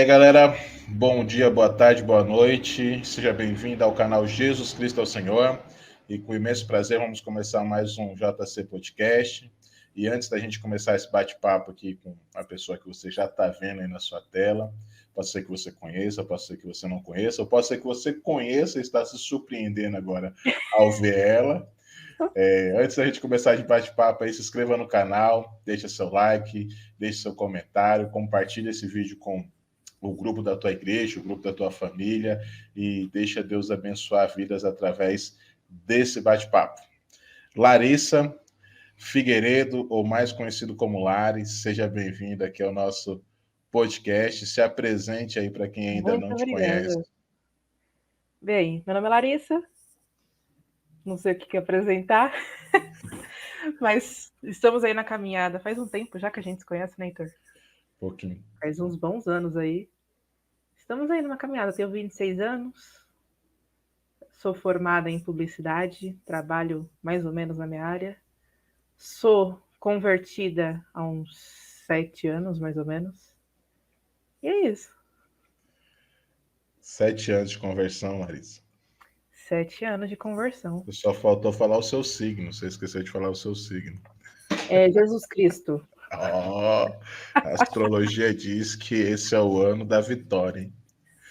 aí, galera, bom dia, boa tarde, boa noite. Seja bem-vindo ao canal Jesus Cristo é o Senhor. E com imenso prazer vamos começar mais um JC Podcast. E antes da gente começar esse bate-papo aqui com a pessoa que você já está vendo aí na sua tela, pode ser que você conheça, pode ser que você não conheça, ou pode ser que você conheça e está se surpreendendo agora ao ver ela. Antes da gente começar de bate-papo aí, se inscreva no canal, deixa seu like, deixa seu comentário, compartilhe esse vídeo com o grupo da tua igreja, o grupo da tua família, e deixa Deus abençoar vidas através desse bate-papo. Larissa Figueiredo, ou mais conhecido como Lares, seja bem-vinda aqui ao nosso podcast. Se apresente aí para quem ainda Muito não te conhece. obrigada. Bem, meu nome é Larissa, não sei o que apresentar, mas estamos aí na caminhada. Faz um tempo já que a gente se conhece, né, Heitor? Pouquinho. Faz uns bons anos aí. Estamos aí numa caminhada. Tenho 26 anos, sou formada em publicidade, trabalho mais ou menos na minha área. Sou convertida há uns 7 anos, mais ou menos. E é isso. 7 anos de conversão, Larissa. 7 anos de conversão. Só faltou falar o seu signo. Você esqueceu de falar o seu signo. É Jesus Cristo. Oh, a astrologia diz que esse é o ano da vitória, hein?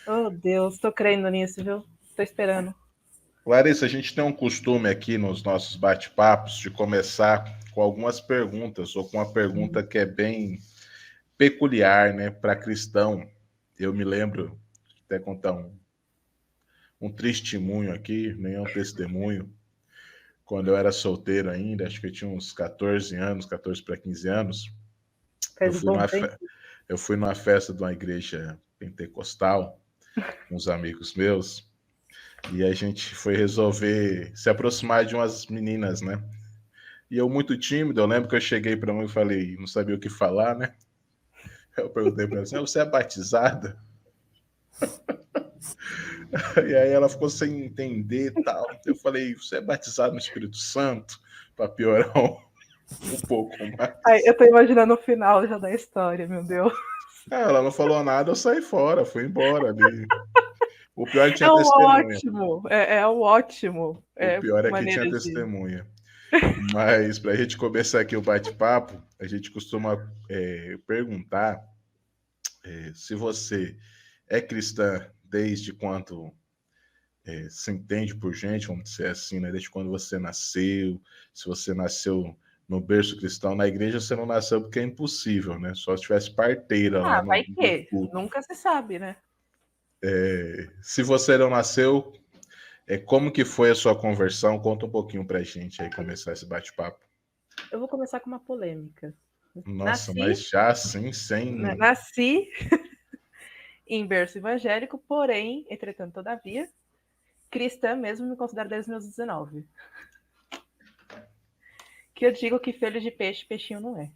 Oh, Deus, tô crendo nisso, viu? Tô esperando. Larissa, a gente tem um costume aqui nos nossos bate-papos de começar com algumas perguntas, ou com uma pergunta que é bem peculiar, né, para cristão. Eu me lembro, até contar um testemunho aqui, nem é um testemunho, quando eu era solteiro ainda, acho que eu tinha uns 14 anos, 14 para 15 anos, eu Faz um fui bom numa, tempo. eu fui numa festa de uma igreja pentecostal, com uns amigos meus, e a gente foi resolver se aproximar de umas meninas, né? E eu muito tímido, eu lembro que eu cheguei para mim e falei, não sabia o que falar, né? Eu perguntei para ela assim, você é batizada? E aí ela ficou sem entender e tal. Eu falei, você é batizado no Espírito Santo? Para piorar um pouco Ai, mais. eu tô imaginando o final já da história, meu Deus. Ela não falou nada, eu saí fora, fui embora ali. O pior é que É tinha um testemunha. ótimo, é um ótimo. O É pior é que tinha maneiras de. testemunha. Mas para a gente começar aqui o bate-papo, a gente costuma perguntar se você é cristã desde quando se entende por gente, vamos dizer assim, né? Desde quando você nasceu, se você nasceu no berço cristão, na igreja você não nasceu porque é impossível, né? Só se tivesse parteira lá Ah, vai no que? culto. Nunca se sabe, né? Se você não nasceu, como que foi a sua conversão? Conta um pouquinho pra gente aí, começar esse bate-papo. Eu vou começar com uma polêmica. Nossa, Nasci, mas já assim, sem... nasci em berço evangélico, porém, entretanto, todavia, cristã mesmo me considero desde meus 19. Que eu digo que filho de peixe, peixinho não é.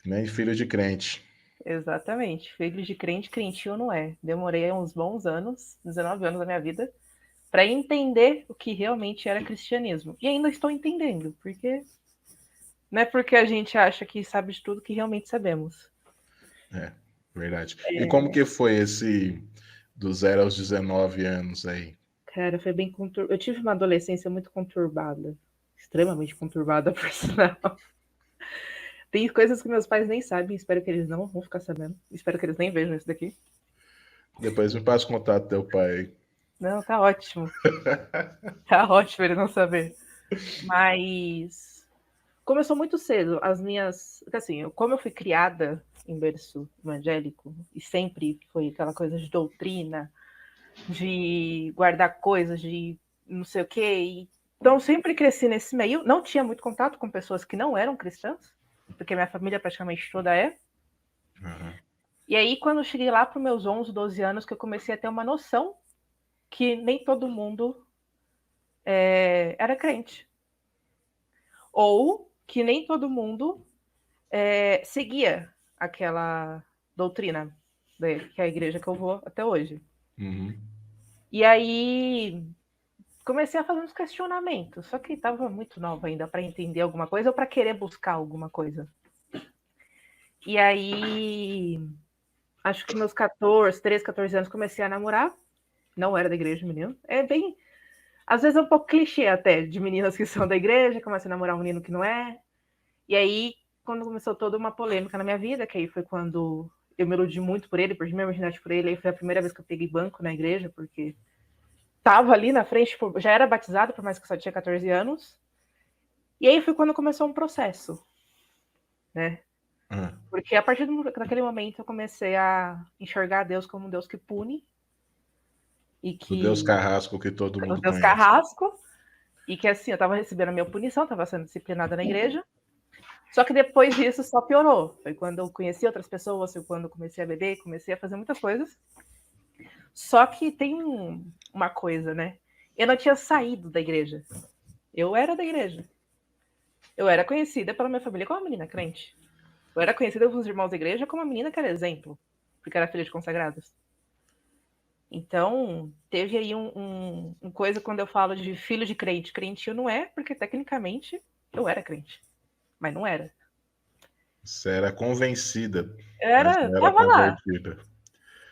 Nem filho de crente. Exatamente. Filho de crente, crentinho não é. Demorei uns bons anos, 19 anos da minha vida, para entender o que realmente era cristianismo. E ainda estou entendendo, porque não é porque a gente acha que sabe de tudo que realmente sabemos. É, verdade. E como que foi esse do 0 aos 19 anos aí? Cara, foi bem conturbado. Eu tive uma adolescência muito conturbada. Extremamente conturbada, por sinal. Tem coisas que meus pais nem sabem, espero que eles não vão ficar sabendo. Espero que eles nem vejam isso daqui. Depois me passa o contato do teu pai. Não, tá ótimo. Tá ótimo ele não saber. Mas começou muito cedo. As minhas. Assim, como eu fui criada em berço evangélico, e sempre foi aquela coisa de doutrina, de guardar coisas, de não sei o quê. Então, sempre cresci nesse meio. Não tinha muito contato com pessoas que não eram cristãs, porque minha família praticamente toda é. Uhum. E aí, quando eu cheguei lá para os meus 11, 12 anos, que eu comecei a ter uma noção que nem todo mundo era crente. Ou que nem todo mundo seguia aquela doutrina, né, que é a igreja que eu vou até hoje. Uhum. E aí comecei a fazer uns questionamentos, só que estava muito nova ainda para entender alguma coisa ou para querer buscar alguma coisa. E aí acho que meus 14, 13, 14 anos, comecei a namorar. Não era da igreja, menino. É bem... Às vezes é um pouco clichê até, de meninas que são da igreja, começam a namorar um menino que não é. E aí, quando começou toda uma polêmica na minha vida, que aí foi quando eu me iludi muito por ele, perdi minha virgindade por ele, aí foi a primeira vez que eu peguei banco na igreja, porque tava ali na frente, tipo, já era batizado, por mais que só tinha 14 anos. E aí foi quando começou um processo, né? Porque a partir daquele momento eu comecei a enxergar Deus como um Deus que pune. E que... O Deus carrasco que todo mundo o Deus conhece. carrasco. E que assim, eu tava recebendo a minha punição, tava sendo disciplinada na igreja. Só que depois disso só piorou. Foi quando eu conheci outras pessoas, foi quando eu comecei a beber, comecei a fazer muitas coisas. Só que tem uma coisa, né? Eu não tinha saído da igreja. Eu era da igreja. Eu era conhecida pela minha família como uma menina crente. Eu era conhecida pelos irmãos da igreja como uma menina que era exemplo, porque era filha de consagrados. Então, teve aí um coisa quando eu falo de filho de crente. Crente eu não é, porque tecnicamente eu era crente, mas não era. Você era convencida, mas Era, não era tava lá. convertida.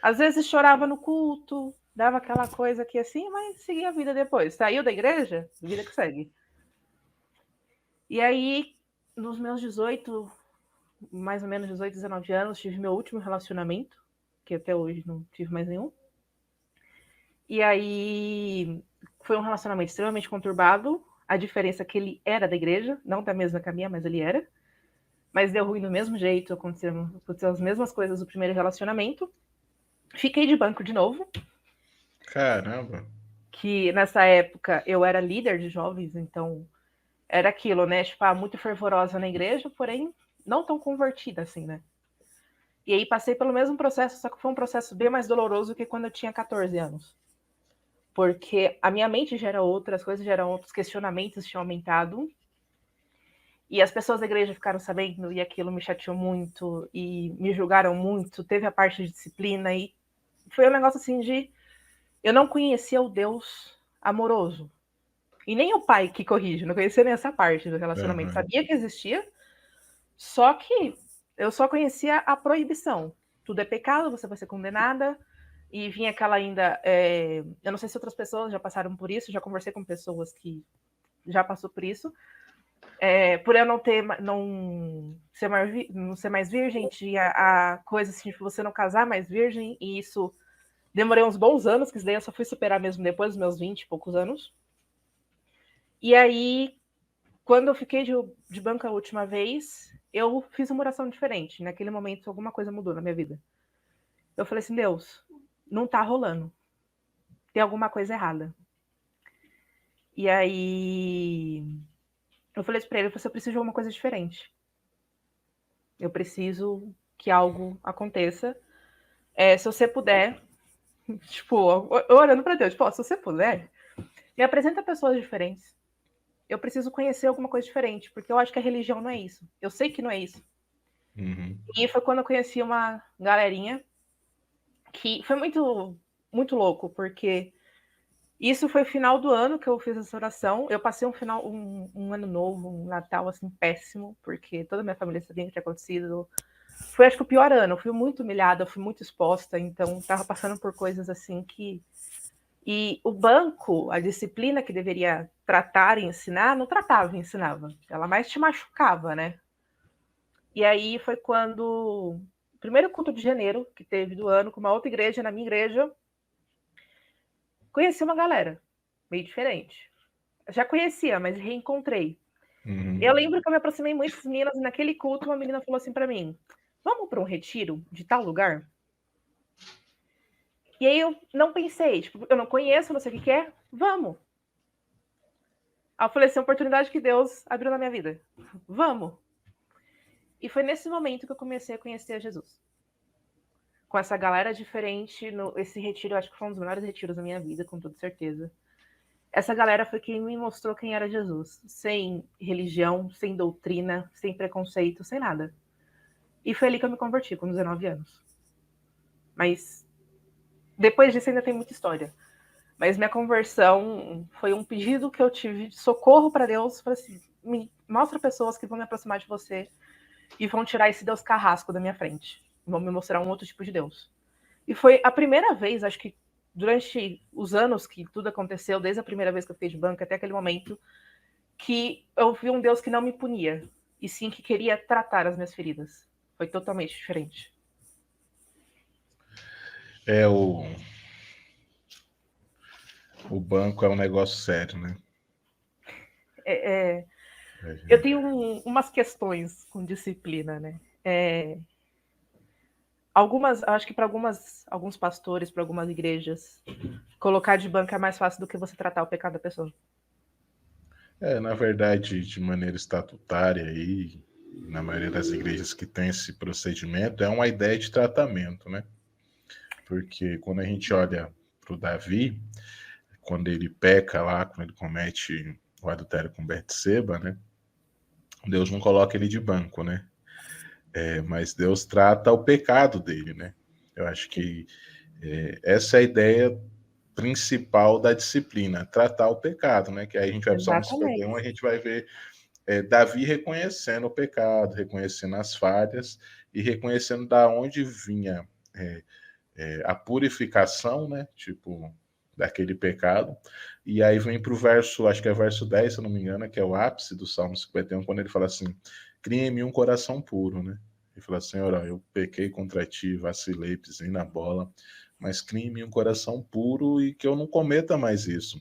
Às vezes chorava no culto, dava aquela coisa aqui assim, mas seguia a vida depois. Saiu da igreja, vida que segue. E aí, nos meus 18, mais ou menos 18, 19 anos, tive meu último relacionamento, que até hoje não tive mais nenhum. E aí, foi um relacionamento extremamente conturbado. A diferença é que ele era da igreja, não da mesma caminha, mas ele era. Mas deu ruim do mesmo jeito, aconteceu as mesmas coisas do primeiro relacionamento. Fiquei de banco de novo. Caramba. Que nessa época eu era líder de jovens, então era aquilo, né? Tipo, muito fervorosa na igreja, porém não tão convertida assim, né? E aí passei pelo mesmo processo, só que foi um processo bem mais doloroso que quando eu tinha 14 anos. Porque a minha mente já era outra, as coisas já eram outros, questionamentos tinham aumentado. E as pessoas da igreja ficaram sabendo, e aquilo me chateou muito, e me julgaram muito. Teve a parte de disciplina, e foi um negócio assim de... Eu não conhecia o Deus amoroso. E nem o pai que corrige, não conhecia nem essa parte do relacionamento. Uhum. Sabia que existia, só que eu só conhecia a proibição. Tudo é pecado, você vai ser condenada. E vinha aquela ainda... eu não sei se outras pessoas já passaram por isso, já conversei com pessoas que já passou por isso. Por eu não ser mais virgem, tinha a coisa assim, de você não casar mais virgem, e isso demorei uns bons anos, que isso daí eu só fui superar mesmo depois dos meus 20 e poucos anos. E aí, quando eu fiquei de banco a última vez, eu fiz uma oração diferente. Naquele momento, alguma coisa mudou na minha vida. Eu falei assim, Deus, não tá rolando. Tem alguma coisa errada. E aí, eu falei pra ele, eu preciso de alguma coisa diferente. Eu preciso que algo aconteça. Se você puder, tipo, orando pra Deus, tipo, se você puder, me apresenta pessoas diferentes. Eu preciso conhecer alguma coisa diferente, porque eu acho que a religião não é isso. Eu sei que não é isso. Uhum. E foi quando eu conheci uma galerinha que foi muito, muito louco, porque isso foi final do ano que eu fiz essa oração. Eu passei um ano novo, um Natal, assim, péssimo, porque toda a minha família sabia o que tinha acontecido. Foi, acho que, o pior ano. Eu fui muito humilhada, fui muito exposta, então tava passando por coisas assim que... E o banco, a disciplina que deveria tratar e ensinar, não tratava e ensinava. Ela mais te machucava, né? E aí foi quando... O primeiro culto de janeiro que teve do ano, com uma outra igreja, na minha igreja, conheci uma galera meio diferente. Eu já conhecia, mas reencontrei. Uhum. Eu lembro que eu me aproximei muito das meninas, e naquele culto uma menina falou assim para mim, vamos para um retiro de tal lugar? E aí eu não pensei, tipo, eu não conheço, não sei o que é, vamos. Aí eu falei assim, oportunidade que Deus abriu na minha vida. Vamos. E foi nesse momento que eu comecei a conhecer a Jesus. Com essa galera diferente, esse retiro, eu acho que foi um dos melhores retiros da minha vida, com toda certeza. Essa galera foi quem me mostrou quem era Jesus. Sem religião, sem doutrina, sem preconceito, sem nada. E foi ali que eu me converti, com 19 anos. Mas depois disso ainda tem muita história. Mas minha conversão foi um pedido que eu tive de socorro para Deus. Falei assim, me mostra pessoas que vão me aproximar de você e vão tirar esse Deus carrasco da minha frente. vão me mostrar um outro tipo de Deus. E foi a primeira vez, acho que durante os anos que tudo aconteceu, desde a primeira vez que eu fiquei de banca até aquele momento, que eu vi um Deus que não me punia, e sim que queria tratar as minhas feridas. Foi totalmente diferente. O banco é um negócio sério, né? Eu tenho umas questões com disciplina, né? Acho que para alguns pastores, para algumas igrejas, colocar de banca é mais fácil do que você tratar o pecado da pessoa. Na verdade, de maneira estatutária aí, na maioria das igrejas que tem esse procedimento, é uma ideia de tratamento, né? Porque quando a gente olha para o Davi, quando ele peca lá, quando ele comete o adultério com Betseba, né? Deus não coloca ele de banco, né? Mas Deus trata o pecado dele, né? Eu acho que essa é a ideia principal da disciplina, tratar o pecado, né? Que aí a gente vai para o Salmo 51, a gente vai ver Davi reconhecendo o pecado, reconhecendo as falhas e reconhecendo da onde vinha a purificação, né? Tipo, daquele pecado. E aí vem para o verso, acho que é verso 10, se eu não me engano, que é o ápice do Salmo 51, quando ele fala assim: cria em mim um coração puro, né? Ele fala: Senhor, ó, eu pequei contra ti, vacilei, pisei na bola, mas cria em mim um coração puro e que eu não cometa mais isso.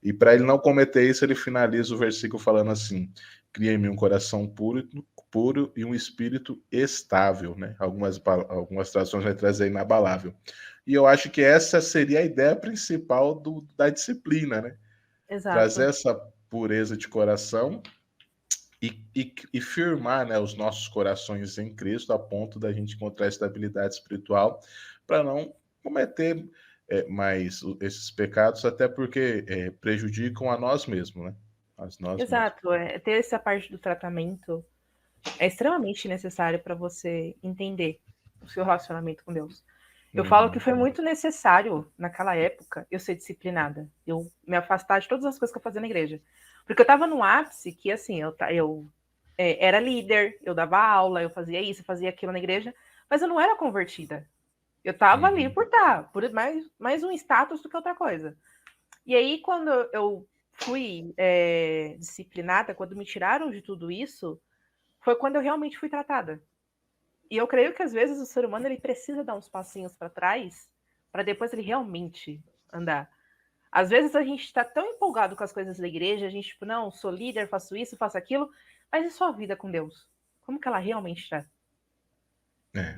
E para ele não cometer isso, ele finaliza o versículo falando assim: cria em mim um coração puro e um espírito estável, né? Algumas traduções vai trazer inabalável. E eu acho que essa seria a ideia principal da disciplina, né? Exato. Trazer essa pureza de coração e firmar, né, os nossos corações em Cristo a ponto da gente encontrar estabilidade espiritual para não cometer mais esses pecados, até porque prejudicam a nós mesmos, né? Exato. Ter essa parte do tratamento é extremamente necessário para você entender o seu relacionamento com Deus. Eu falo que foi muito necessário, naquela época, eu ser disciplinada. Eu me afastar de todas as coisas que eu fazia na igreja. Porque eu estava num ápice que, assim, eu era líder, eu dava aula, eu fazia isso, eu fazia aquilo na igreja, mas eu não era convertida. Eu estava ali por estar, por mais um status do que outra coisa. E aí, quando eu fui disciplinada, quando me tiraram de tudo isso, foi quando eu realmente fui tratada. E eu creio que às vezes o ser humano ele precisa dar uns passinhos para trás para depois ele realmente andar. Às vezes a gente está tão empolgado com as coisas da igreja, a gente, tipo, não, sou líder, faço isso, faço aquilo, mas e sua vida com Deus? Como que ela realmente está?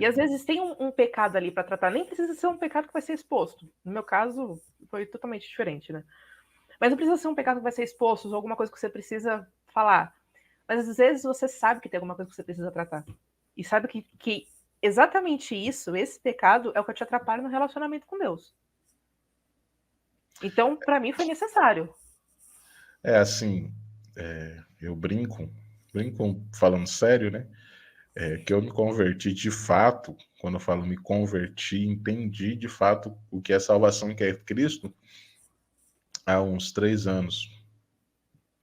E às vezes tem um pecado ali para tratar, nem precisa ser um pecado que vai ser exposto. No meu caso, foi totalmente diferente, né? Mas não precisa ser um pecado que vai ser exposto ou alguma coisa que você precisa falar. Mas às vezes você sabe que tem alguma coisa que você precisa tratar. E sabe que exatamente isso, esse pecado, é o que te atrapalha no relacionamento com Deus. Então, para mim, foi necessário. Assim, eu brinco falando sério, né? Que eu me converti de fato, quando eu falo me converti, entendi de fato o que é salvação, que é Cristo, há uns 3 anos.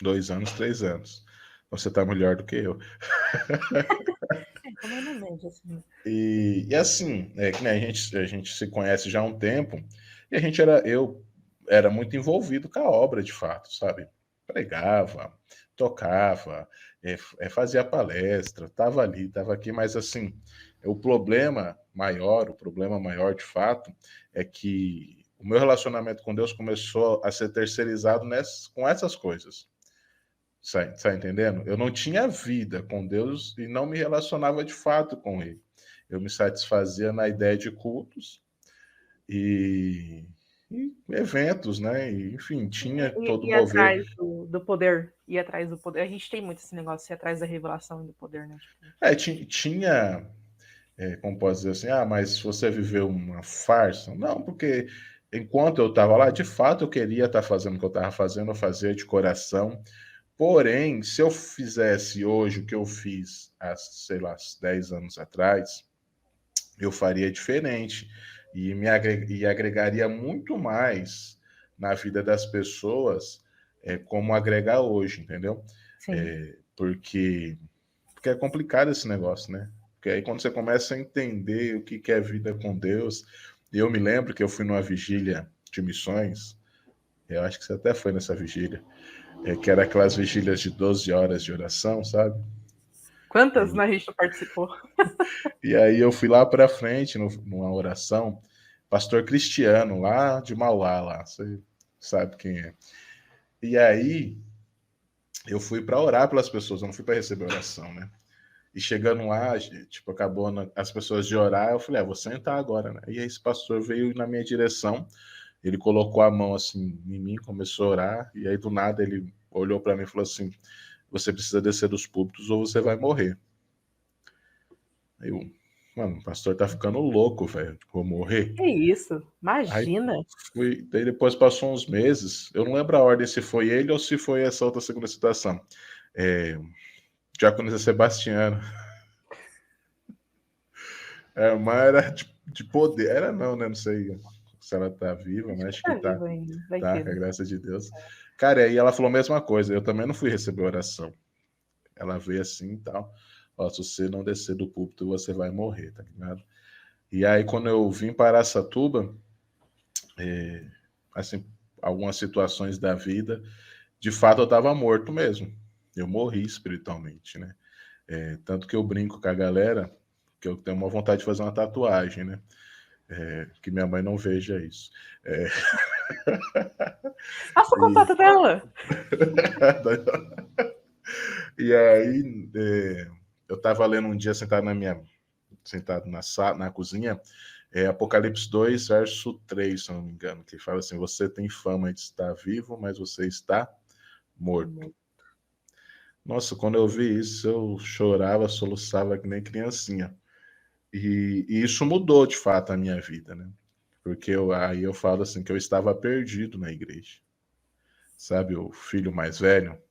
2 anos, 3 anos. Você está melhor do que eu. Assim. E assim, que nem a gente se conhece já há um tempo, e eu era muito envolvido com a obra de fato, sabe? Pregava, tocava, fazia palestra, estava ali, estava aqui, mas assim, o problema maior de fato, é que o meu relacionamento com Deus começou a ser terceirizado com essas coisas. Tá entendendo? Eu não tinha vida com Deus e não me relacionava de fato com Ele. Eu me satisfazia na ideia de cultos e eventos, né? E, enfim, tinha todo o Ir mover. atrás do poder. Ir atrás do poder. A gente tem muito esse negócio de ir atrás da revelação e do poder, né? Tinha, como posso dizer assim, mas você viveu uma farsa? Não, porque enquanto eu estava lá, de fato eu queria estar fazendo o que eu estava fazendo, eu fazia de coração. Porém, se eu fizesse hoje o que eu fiz há, sei lá, 10 anos atrás, eu faria diferente e agregaria muito mais na vida das pessoas como agregar hoje, entendeu? Sim. Porque é complicado esse negócio, né? Porque aí quando você começa a entender o que é vida com Deus, e eu me lembro que eu fui numa vigília de missões, eu acho que você até foi nessa vigília, que era aquelas vigílias de 12 horas de oração, sabe? Quantas na gente participou? E aí eu fui lá para frente, numa oração, pastor Cristiano, lá de Mauá, lá, você sabe quem é. E aí eu fui para orar pelas pessoas, eu não fui para receber oração, né? E chegando lá, tipo, acabou as pessoas de orar, eu falei, vou sentar agora, né? E aí esse pastor veio na minha direção, ele colocou a mão assim em mim, começou a orar, e aí do nada ele olhou para mim e falou assim: você precisa descer dos púlpitos ou você vai morrer. Aí eu, mano, o pastor tá ficando louco, velho, vou morrer. Que isso? Aí Imagina. daí depois passou uns meses, eu não lembro a ordem se foi ele ou se foi essa outra segunda situação. Diácono Sebastiano. A irmã era de poder. Era não, né? Não sei se ela tá viva, mas Acho que acho que tá tá. vivo ainda. Vai Tá, que, com a né? graça de Deus. Cara, e aí ela falou a mesma coisa. Eu também não fui receber oração. Ela veio assim e tal. Ó, se você não descer do púlpito, você vai morrer, tá ligado? E aí, quando eu vim para Araçatuba, assim, algumas situações da vida, de fato eu tava morto mesmo. Eu morri espiritualmente, né? Tanto que eu brinco com a galera que eu tenho uma vontade de fazer uma tatuagem, né? Que minha mãe não veja isso. Passa o E, contato dela. e aí, eu estava lendo um dia sentado na cozinha, Apocalipse 2, verso 3, se eu não me engano, que fala assim: você tem fama de estar vivo, mas você está morto. Nossa, quando eu vi isso, eu chorava, soluçava que nem criancinha. E isso mudou de fato a minha vida, né? Porque aí eu falo assim que eu estava perdido na igreja. Sabe, o filho mais velho?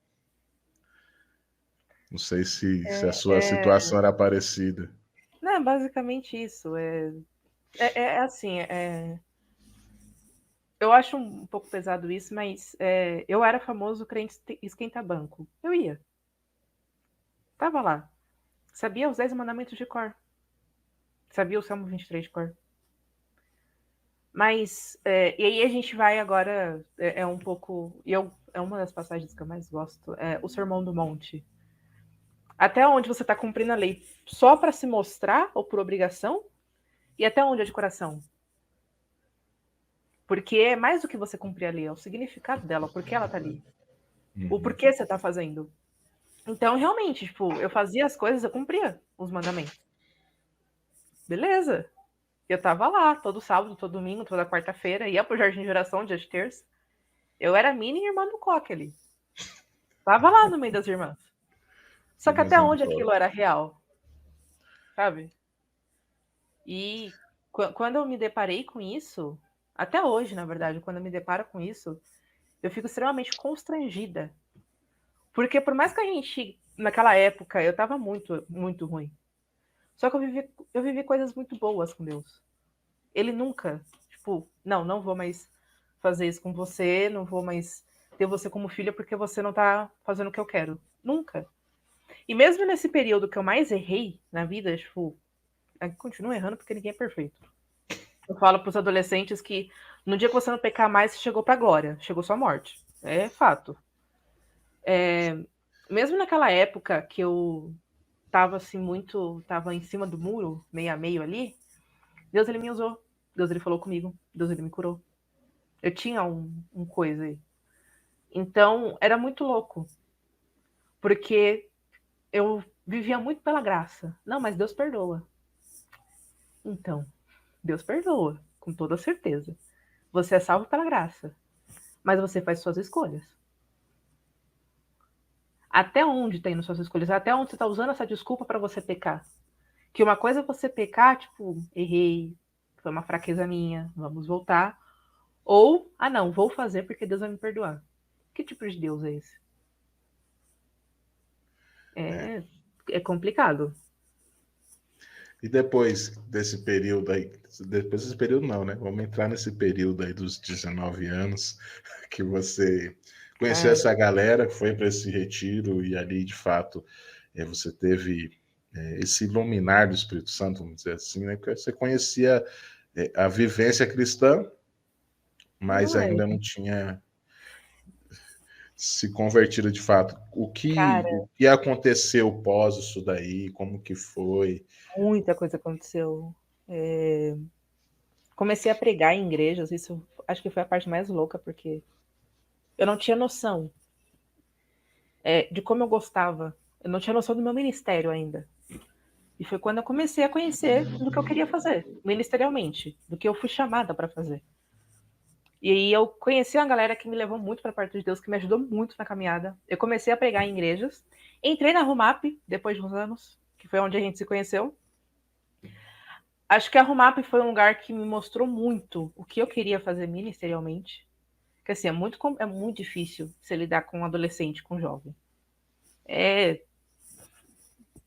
Não sei se a sua situação era parecida. Não, é basicamente isso. Assim, eu acho um pouco pesado isso, mas eu era famoso crente esquenta-banco. Eu ia. Tava lá. Sabia os 10 mandamentos de cor. Sabia o Salmo 23 de cor. Mas, e aí a gente vai agora, um pouco, é uma das passagens que eu mais gosto, o Sermão do Monte. Até onde você está cumprindo a lei só para se mostrar ou por obrigação? E até onde é de coração? Porque é mais do que você cumprir a lei, é o significado dela, o porquê ela tá ali. O porquê você tá fazendo. Então, realmente, tipo, eu fazia as coisas, eu cumpria os mandamentos. Beleza. Eu tava lá, todo sábado, todo domingo, toda quarta-feira, ia pro Jardim de Oração, dia de terça. Eu era mini irmã do Coque ali. Tava lá no meio das irmãs. Só que até onde aquilo era real, sabe? E quando eu me deparei com isso, até hoje, na verdade, quando eu me deparo com isso, eu fico extremamente constrangida. Porque por mais que a gente, naquela época, eu tava muito, muito ruim. Só que eu vivi coisas muito boas com Deus. Ele nunca, tipo, não vou mais fazer isso com você, não vou mais ter você como filha porque você não tá fazendo o que eu quero. Nunca. E mesmo nesse período que eu mais errei na vida, tipo, eu continuo errando porque ninguém é perfeito. Eu falo pros adolescentes que no dia que você não pecar mais, você chegou pra glória, chegou sua morte. É fato. Mesmo naquela época que eu tava assim muito, tava em cima do muro, meio a meio ali, Deus ele me usou. Deus ele falou comigo, Deus ele me curou. Eu tinha um coisa aí. Então, era muito louco. Porque eu vivia muito pela graça. Não, mas Deus perdoa. Então, Deus perdoa, com toda certeza. Você é salvo pela graça, mas você faz suas escolhas. Até onde está indo suas escolhas? Até onde você está usando essa desculpa para você pecar? Que uma coisa é você pecar, tipo, errei, foi uma fraqueza minha, vamos voltar. Ou, não, vou fazer porque Deus vai me perdoar. Que tipo de Deus é esse? É complicado. E depois desse período aí, depois desse período não, né? Vamos entrar nesse período aí dos 19 anos, que você conheceu Cara, essa galera, foi para esse retiro e ali, de fato, você teve esse iluminar do Espírito Santo, vamos dizer assim, né? Porque você conhecia a vivência cristã, mas Não é. ainda não tinha se convertido de fato. Cara, O que aconteceu pós isso daí? Como que foi? muita coisa aconteceu. Comecei a pregar em igrejas, isso acho que foi a parte mais louca, porque eu não tinha noção de como eu gostava. Eu não tinha noção do meu ministério ainda. E foi quando eu comecei a conhecer do que eu queria fazer, ministerialmente, do que eu fui chamada para fazer. E aí eu conheci uma galera que me levou muito para perto de Deus, que me ajudou muito na caminhada. Eu comecei a pregar em igrejas. Entrei na Rumap depois de uns anos, que foi onde a gente se conheceu. Acho que a Rumap foi um lugar que me mostrou muito o que eu queria fazer ministerialmente. Porque assim, é muito difícil você lidar com um adolescente, com um jovem.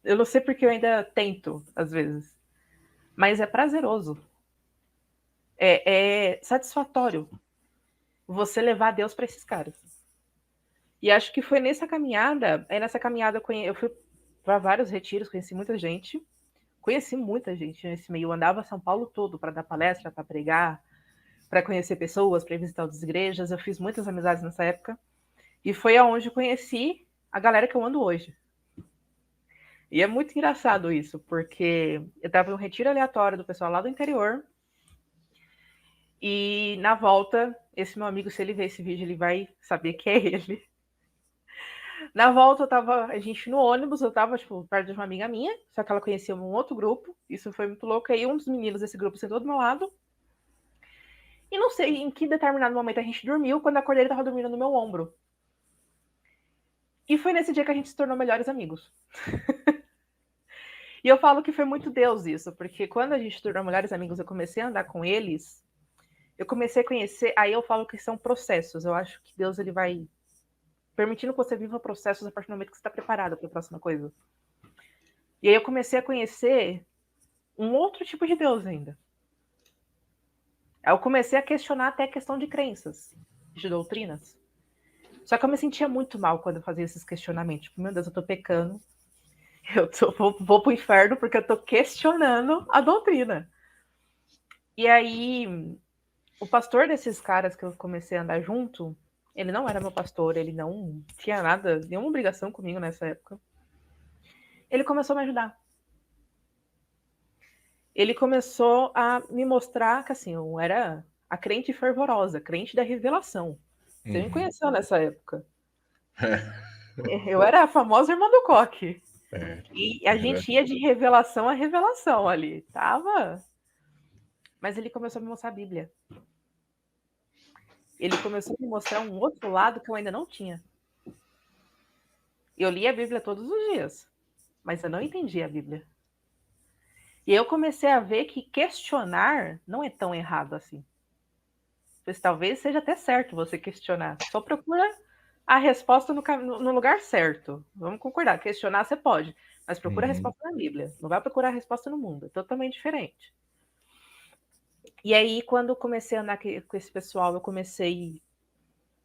Eu não sei porque eu ainda tento, às vezes. Mas é prazeroso. É satisfatório você levar Deus para esses caras. E acho que foi nessa caminhada, eu fui para vários retiros, conheci muita gente nesse meio. Eu andava São Paulo todo para dar palestra, para pregar, para conhecer pessoas, para visitar outras igrejas. Eu fiz muitas amizades nessa época. E foi aonde eu conheci a galera que eu ando hoje. E é muito engraçado isso, porque eu estava em um retiro aleatório do pessoal lá do interior. E na volta, esse meu amigo, se ele ver esse vídeo, ele vai saber que é ele. Na volta, a gente no ônibus, eu tava, tipo, perto de uma amiga minha, só que ela conhecia um outro grupo, isso foi muito louco. Aí um dos meninos desse grupo sentou do meu lado, e não sei em que determinado momento a gente dormiu, quando eu acordei ele tava dormindo no meu ombro. E foi nesse dia que a gente se tornou melhores amigos. E eu falo que foi muito Deus isso, porque quando a gente se tornou melhores amigos, eu comecei a andar com eles, eu comecei a conhecer, aí eu falo que são processos, eu acho que Deus ele vai permitindo que você viva processos a partir do momento que você está preparado para a próxima coisa. E aí eu comecei a conhecer um outro tipo de Deus ainda. Aí eu comecei a questionar até a questão de crenças, de doutrinas. Só que eu me sentia muito mal quando eu fazia esses questionamentos. Tipo, meu Deus, eu tô pecando. Vou pro inferno porque eu tô questionando a doutrina. E aí, o pastor desses caras que eu comecei a andar junto, ele não era meu pastor, ele não tinha nada, nenhuma obrigação comigo nessa época. Ele começou a me ajudar. Ele começou a me mostrar que, assim, eu era a crente fervorosa, crente da revelação. Você me conheceu nessa época. Eu era a famosa irmã do coque. E a gente ia de revelação a revelação ali. Tava. Mas ele começou a me mostrar a Bíblia. Ele começou a me mostrar um outro lado que eu ainda não tinha. Eu lia a Bíblia todos os dias, mas eu não entendia a Bíblia. E eu comecei a ver que questionar não é tão errado assim. Pois talvez seja até certo você questionar. Só procura a resposta no lugar certo. Vamos concordar. Questionar você pode, mas procura a resposta na Bíblia. Não vai procurar a resposta no mundo. É totalmente diferente. E aí, quando eu comecei a andar com esse pessoal, eu comecei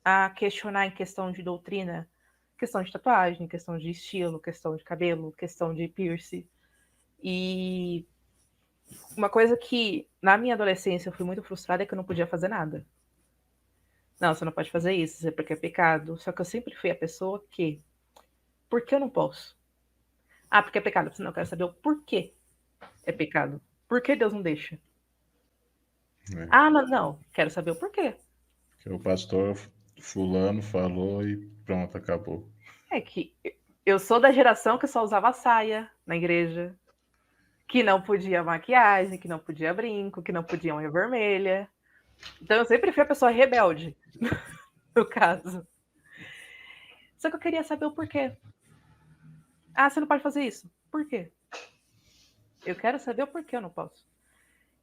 a questionar em questão de doutrina, questão de tatuagem, questão de estilo, questão de cabelo, questão de piercing. E uma coisa que, na minha adolescência, eu fui muito frustrada é que eu não podia fazer nada. Não, você não pode fazer isso, é porque é pecado. Só que eu sempre fui a pessoa que... Por que eu não posso? Ah, porque é pecado. Não, eu quero saber o porquê é pecado. Por que Deus não deixa? Ah, não. Quero saber o porquê. Que o pastor fulano falou e pronto, acabou. É que eu sou da geração que só usava saia na igreja, que não podia maquiagem, que não podia brinco, que não podia unha vermelha. Então eu sempre fui a pessoa rebelde, no caso. Só que eu queria saber o porquê. Ah, você não pode fazer isso. Por quê? Eu quero saber o porquê eu não posso.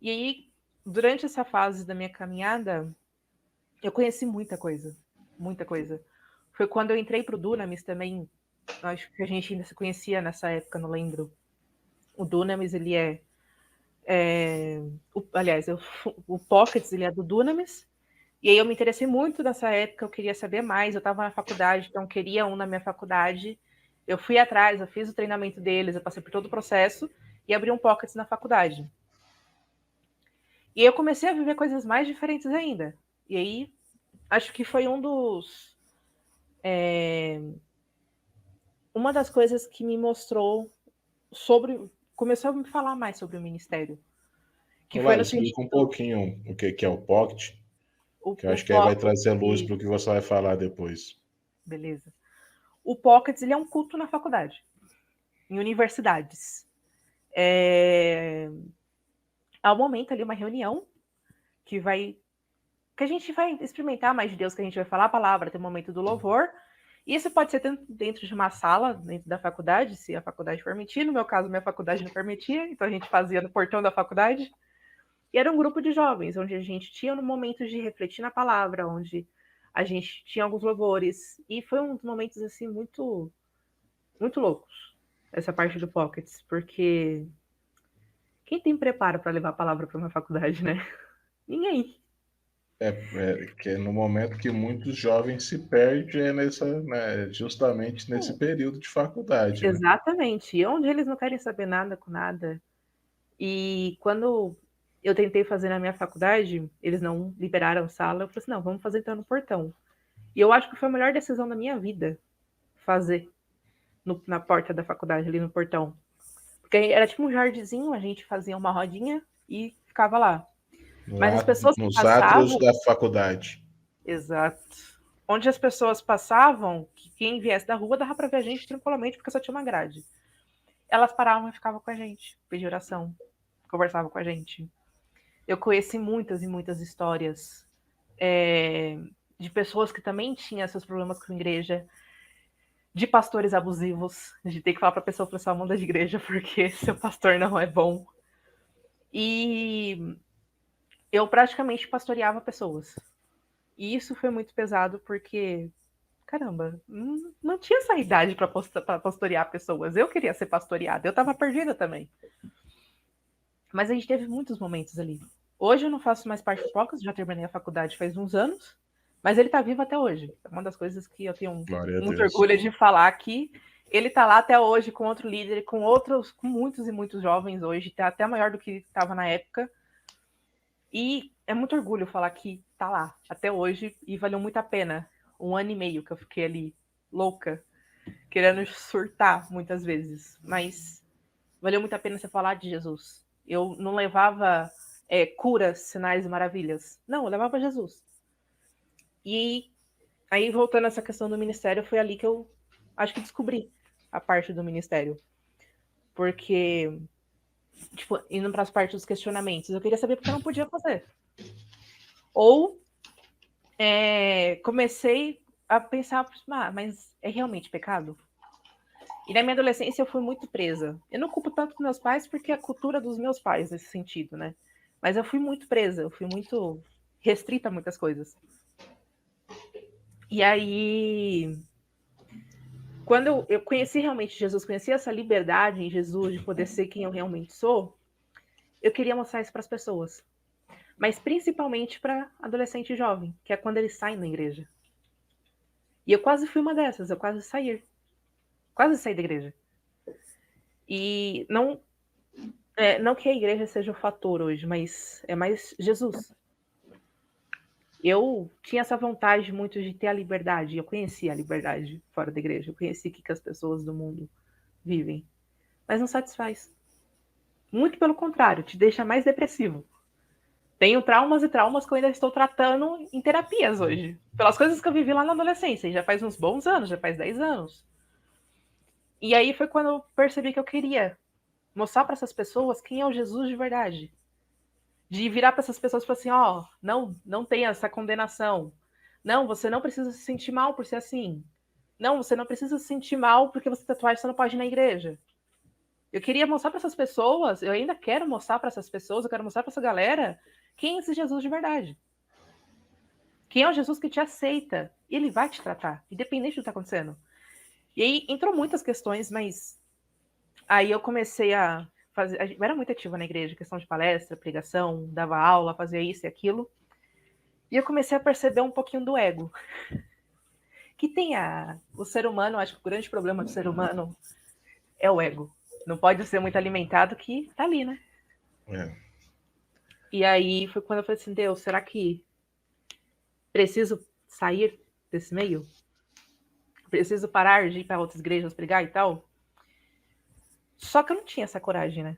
E aí, durante essa fase da minha caminhada, eu conheci muita coisa. Muita coisa. Foi quando eu entrei pro Dunamis também. Acho que a gente ainda se conhecia nessa época, não lembro. O Dunamis, ele aliás, o Pockets, ele é do Dunamis. E aí eu me interessei muito nessa época, eu queria saber mais. Eu estava na faculdade, então queria um na minha faculdade. Eu fui atrás, eu fiz o treinamento deles, eu passei por todo o processo e abri um Pockets na faculdade. E eu comecei a viver coisas mais diferentes ainda. E aí, acho que foi uma das coisas que me mostrou começou a me falar mais sobre o ministério. Que foi Olá, no explica um sentido, pouquinho o que é o Pocket, que eu o acho que aí vai Pockets, trazer luz para o que você vai falar depois. beleza. O Pockets, ele é um culto na faculdade, em universidades. Há um momento ali, uma reunião, que a gente vai experimentar mais de Deus, que a gente vai falar a palavra, tem um momento do louvor. E isso pode ser dentro de uma sala, dentro da faculdade, se a faculdade permitir. No meu caso, minha faculdade não permitia, então a gente fazia no portão da faculdade. E era um grupo de jovens, onde a gente tinha um momento de refletir na palavra, onde a gente tinha alguns louvores. E foi um dos momentos, assim, muito, muito loucos, essa parte do Pockets, porque quem tem preparo para levar a palavra para uma faculdade, né? Ninguém. Que é no momento que muitos jovens se perdem né, justamente nesse período de faculdade, né? Exatamente. E onde eles não querem saber nada com nada. E quando eu tentei fazer na minha faculdade, eles não liberaram sala. Eu falei assim, não, vamos fazer então no portão. E eu acho que foi a melhor decisão da minha vida fazer na porta da faculdade, ali no portão. Porque era tipo um jardinzinho, a gente fazia uma rodinha e ficava lá. Mas as pessoas que Nos átrios passavam, da faculdade. exato. Onde as pessoas passavam, que quem viesse da rua dava para ver a gente tranquilamente, porque só tinha uma grade. Elas paravam e ficavam com a gente, pediam oração, conversavam com a gente. Eu conheci muitas e muitas histórias de pessoas que também tinham seus problemas com a igreja, de pastores abusivos, de ter que falar para a pessoa manda de igreja porque seu pastor não é bom. E eu praticamente pastoreava pessoas. E isso foi muito pesado porque, caramba, não tinha essa idade para pastorear pessoas. Eu queria ser pastoreada, eu estava perdida também. Mas a gente teve muitos momentos ali. Hoje eu não faço mais parte do Pocas, já terminei a faculdade faz uns anos, mas ele está vivo até hoje. É uma das coisas que eu tenho Glória a muito Deus. orgulho de falar aqui. Ele está lá até hoje com outro líder, com muitos e muitos jovens hoje, está até maior do que estava na época. E é muito orgulho falar que está lá até hoje e valeu muito a pena. 1 ano e meio que eu fiquei ali louca, querendo surtar muitas vezes, mas valeu muito a pena você falar de Jesus. Eu não levava curas, sinais e maravilhas. Não, eu levava Jesus. E aí, voltando a essa questão do ministério, foi ali que eu acho que descobri a parte do ministério. Porque, tipo, indo para as partes dos questionamentos, eu queria saber porque eu não podia fazer. Ou comecei a pensar, mas é realmente pecado? E na minha adolescência eu fui muito presa. Eu não culpo tanto meus pais porque é a cultura dos meus pais nesse sentido, né? Mas eu fui muito presa, eu fui muito restrita a muitas coisas. E aí, quando eu conheci realmente Jesus, conheci essa liberdade em Jesus de poder ser quem eu realmente sou, eu queria mostrar isso para as pessoas. Mas principalmente para adolescente e jovem, que é quando eles saem da igreja. E eu quase fui uma dessas, eu quase saí da igreja. E não que a igreja seja o fator hoje, mas é mais Jesus. Eu tinha essa vontade muito de ter a liberdade. Eu conhecia a liberdade fora da igreja. Eu conheci o que as pessoas do mundo vivem. Mas não satisfaz. Muito pelo contrário, te deixa mais depressivo. Tenho traumas e traumas que eu ainda estou tratando em terapias hoje. Pelas coisas que eu vivi lá na adolescência. E já faz uns bons anos, já faz 10 anos. E aí foi quando eu percebi que eu queria mostrar para essas pessoas quem é o Jesus de verdade. De virar para essas pessoas e falar assim, não tem essa condenação. Não, você não precisa se sentir mal por ser assim. Não, você não precisa se sentir mal porque você tatuagem, você não pode ir na igreja. Eu queria mostrar para essas pessoas, eu ainda quero mostrar para essas pessoas, eu quero mostrar para essa galera quem é esse Jesus de verdade. Quem é o Jesus que te aceita e ele vai te tratar, independente do que está acontecendo. E aí entrou muitas questões, mas aí eu comecei a fazer. Eu era muito ativa na igreja, questão de palestra, pregação, dava aula, fazia isso e aquilo. E eu comecei a perceber um pouquinho do ego. que tem o ser humano, acho que o grande problema do ser humano é o ego. Não pode ser muito alimentado, que tá ali, né? É. E aí foi quando eu falei assim, Deus, será que preciso sair desse meio? Preciso parar de ir para outras igrejas pregar e tal? Só que eu não tinha essa coragem, né?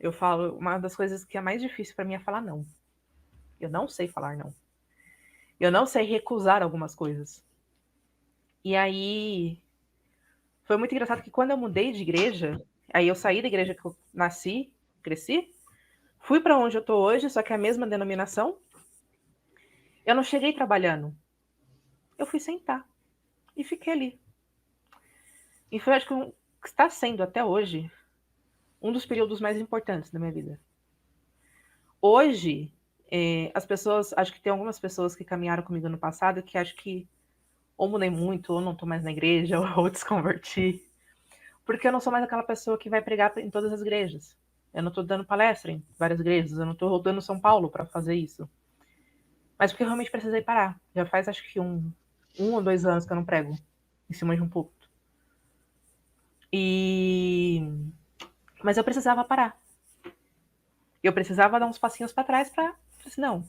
Eu falo, uma das coisas que é mais difícil para mim é falar não. Eu não sei falar não. Eu não sei recusar algumas coisas. E aí foi muito engraçado que quando eu mudei de igreja, aí eu saí da igreja que eu nasci, cresci, fui para onde eu tô hoje, só que é a mesma denominação. Eu não cheguei trabalhando. Eu fui sentar e fiquei ali. E foi, acho que está sendo até hoje um dos períodos mais importantes da minha vida. Hoje, as pessoas, acho que tem algumas pessoas que caminharam comigo no passado que acho que ou mudei muito, ou não tô mais na igreja, ou desconverti. Porque eu não sou mais aquela pessoa que vai pregar em todas as igrejas. Eu não tô dando palestra em várias igrejas, eu não tô rodando São Paulo para fazer isso. Mas porque eu realmente precisei parar. Já faz acho que um ou 2 anos que eu não prego em cima de um púlpito. Mas eu precisava parar. Eu precisava dar uns passinhos para trás para, assim, não,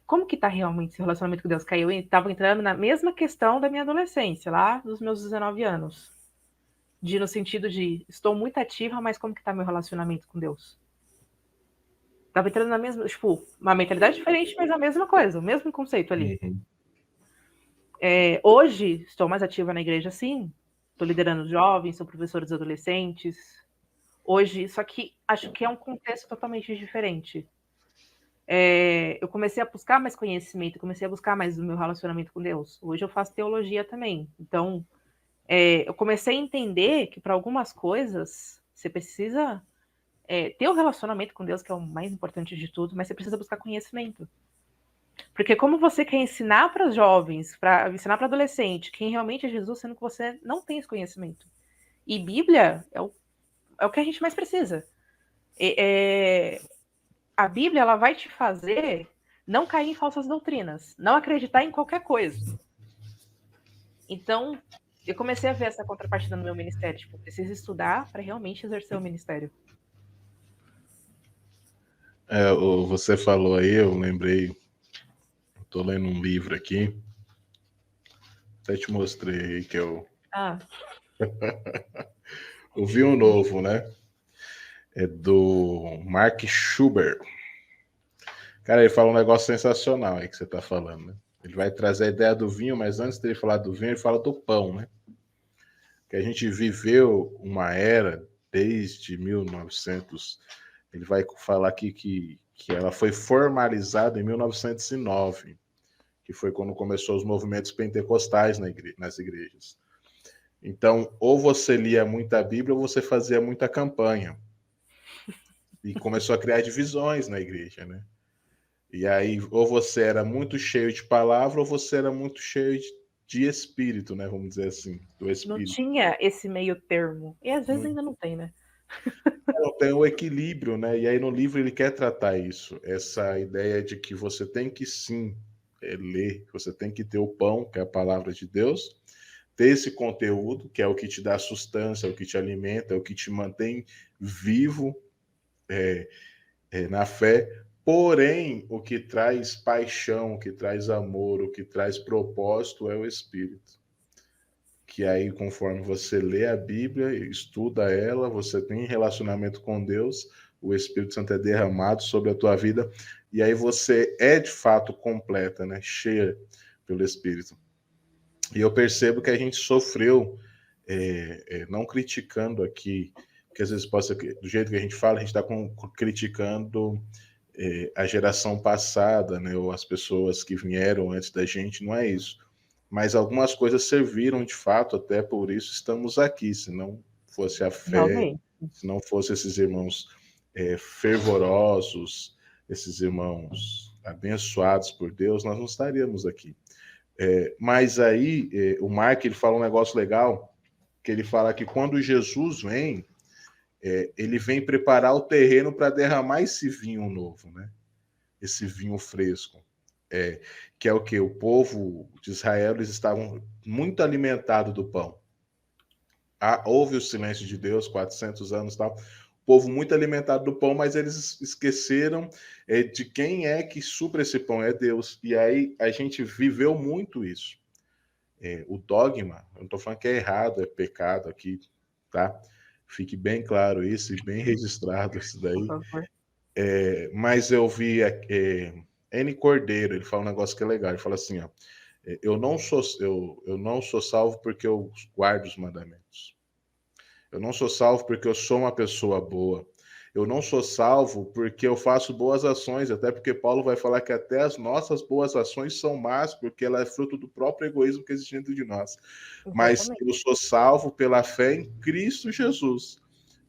como que tá realmente esse relacionamento com Deus? Que aí eu tava entrando na mesma questão da minha adolescência, lá dos meus 19 anos. No sentido de, estou muito ativa, mas como que tá meu relacionamento com Deus? Tava entrando na mesma, tipo, uma mentalidade diferente, mas a mesma coisa, o mesmo conceito ali. Uhum. Hoje, estou mais ativa na igreja, sim. Estou liderando jovens, sou professora dos adolescentes. Hoje, só que acho que é um contexto totalmente diferente. Eu comecei a buscar mais conhecimento, comecei a buscar mais o meu relacionamento com Deus. Hoje eu faço teologia também. Então, eu comecei a entender que para algumas coisas você precisa ter o relacionamento com Deus, que é o mais importante de tudo, mas você precisa buscar conhecimento. Porque como você quer ensinar para os jovens, para ensinar para adolescente, quem realmente é Jesus, sendo que você não tem esse conhecimento. E Bíblia é o que a gente mais precisa. A Bíblia ela vai te fazer não cair em falsas doutrinas, não acreditar em qualquer coisa. Então, eu comecei a ver essa contrapartida no meu ministério. Tipo, eu preciso estudar para realmente exercer o ministério. Você falou aí, eu lembrei, estou lendo um livro aqui, até te mostrei aí que eu ouvi um novo, né? É do Mark Schubert. Cara, ele fala um negócio sensacional aí que você está falando, né? Ele vai trazer a ideia do vinho, mas antes dele falar do vinho, ele fala do pão, né? Que a gente viveu uma era desde 1900. Ele vai falar aqui que ela foi formalizada em 1909, que foi quando começou os movimentos pentecostais nas igrejas. Então, ou você lia muita Bíblia ou você fazia muita campanha. E começou a criar divisões na igreja, né? E aí, ou você era muito cheio de palavra, ou você era muito cheio de espírito, né? Vamos dizer assim, do Não espírito. tinha esse meio termo. E às vezes Não, ainda não tem, né? não tem o equilíbrio, né? E aí no livro ele quer tratar isso, essa ideia de que você tem que sim ler, você tem que ter o pão, que é a palavra de Deus, ter esse conteúdo, que é o que te dá sustância, é o que te alimenta, é o que te mantém vivo na fé. Porém, o que traz paixão, o que traz amor, o que traz propósito é o Espírito. Que aí, conforme você lê a Bíblia, estuda ela, você tem relacionamento com Deus, o Espírito Santo é derramado sobre a tua vida, e aí você é de fato completa, né? Cheia pelo Espírito. E eu percebo que a gente sofreu, não criticando aqui, porque às vezes pode ser que, do jeito que a gente fala, a gente está criticando a geração passada, né? Ou as pessoas que vieram antes da gente, não é isso. Mas algumas coisas serviram de fato, até por isso estamos aqui. Se não fosse a fé, Realmente. se não fossem esses irmãos fervorosos, esses irmãos abençoados por Deus, nós não estaríamos aqui. Mas aí o Mark ele fala um negócio legal, que ele fala que quando Jesus vem, ele vem preparar o terreno para derramar esse vinho novo, né? Esse vinho fresco. que é o que? O povo de Israel, eles estavam muito alimentados do pão. Houve o silêncio de Deus, 400 anos e tal. O povo muito alimentado do pão, mas eles esqueceram de quem é que supra esse pão, é Deus. E aí a gente viveu muito isso. O dogma, eu não estou falando que é errado, é pecado aqui, tá? Fique bem claro isso e bem registrado isso daí. Mas eu vi N Cordeiro, ele fala um negócio que é legal, ele fala assim, ó, eu não sou salvo porque eu guardo os mandamentos. Eu não sou salvo porque eu sou uma pessoa boa. Eu não sou salvo porque eu faço boas ações, até porque Paulo vai falar que até as nossas boas ações são más, porque ela é fruto do próprio egoísmo que existe dentro de nós. Mas eu sou salvo pela fé em Cristo Jesus.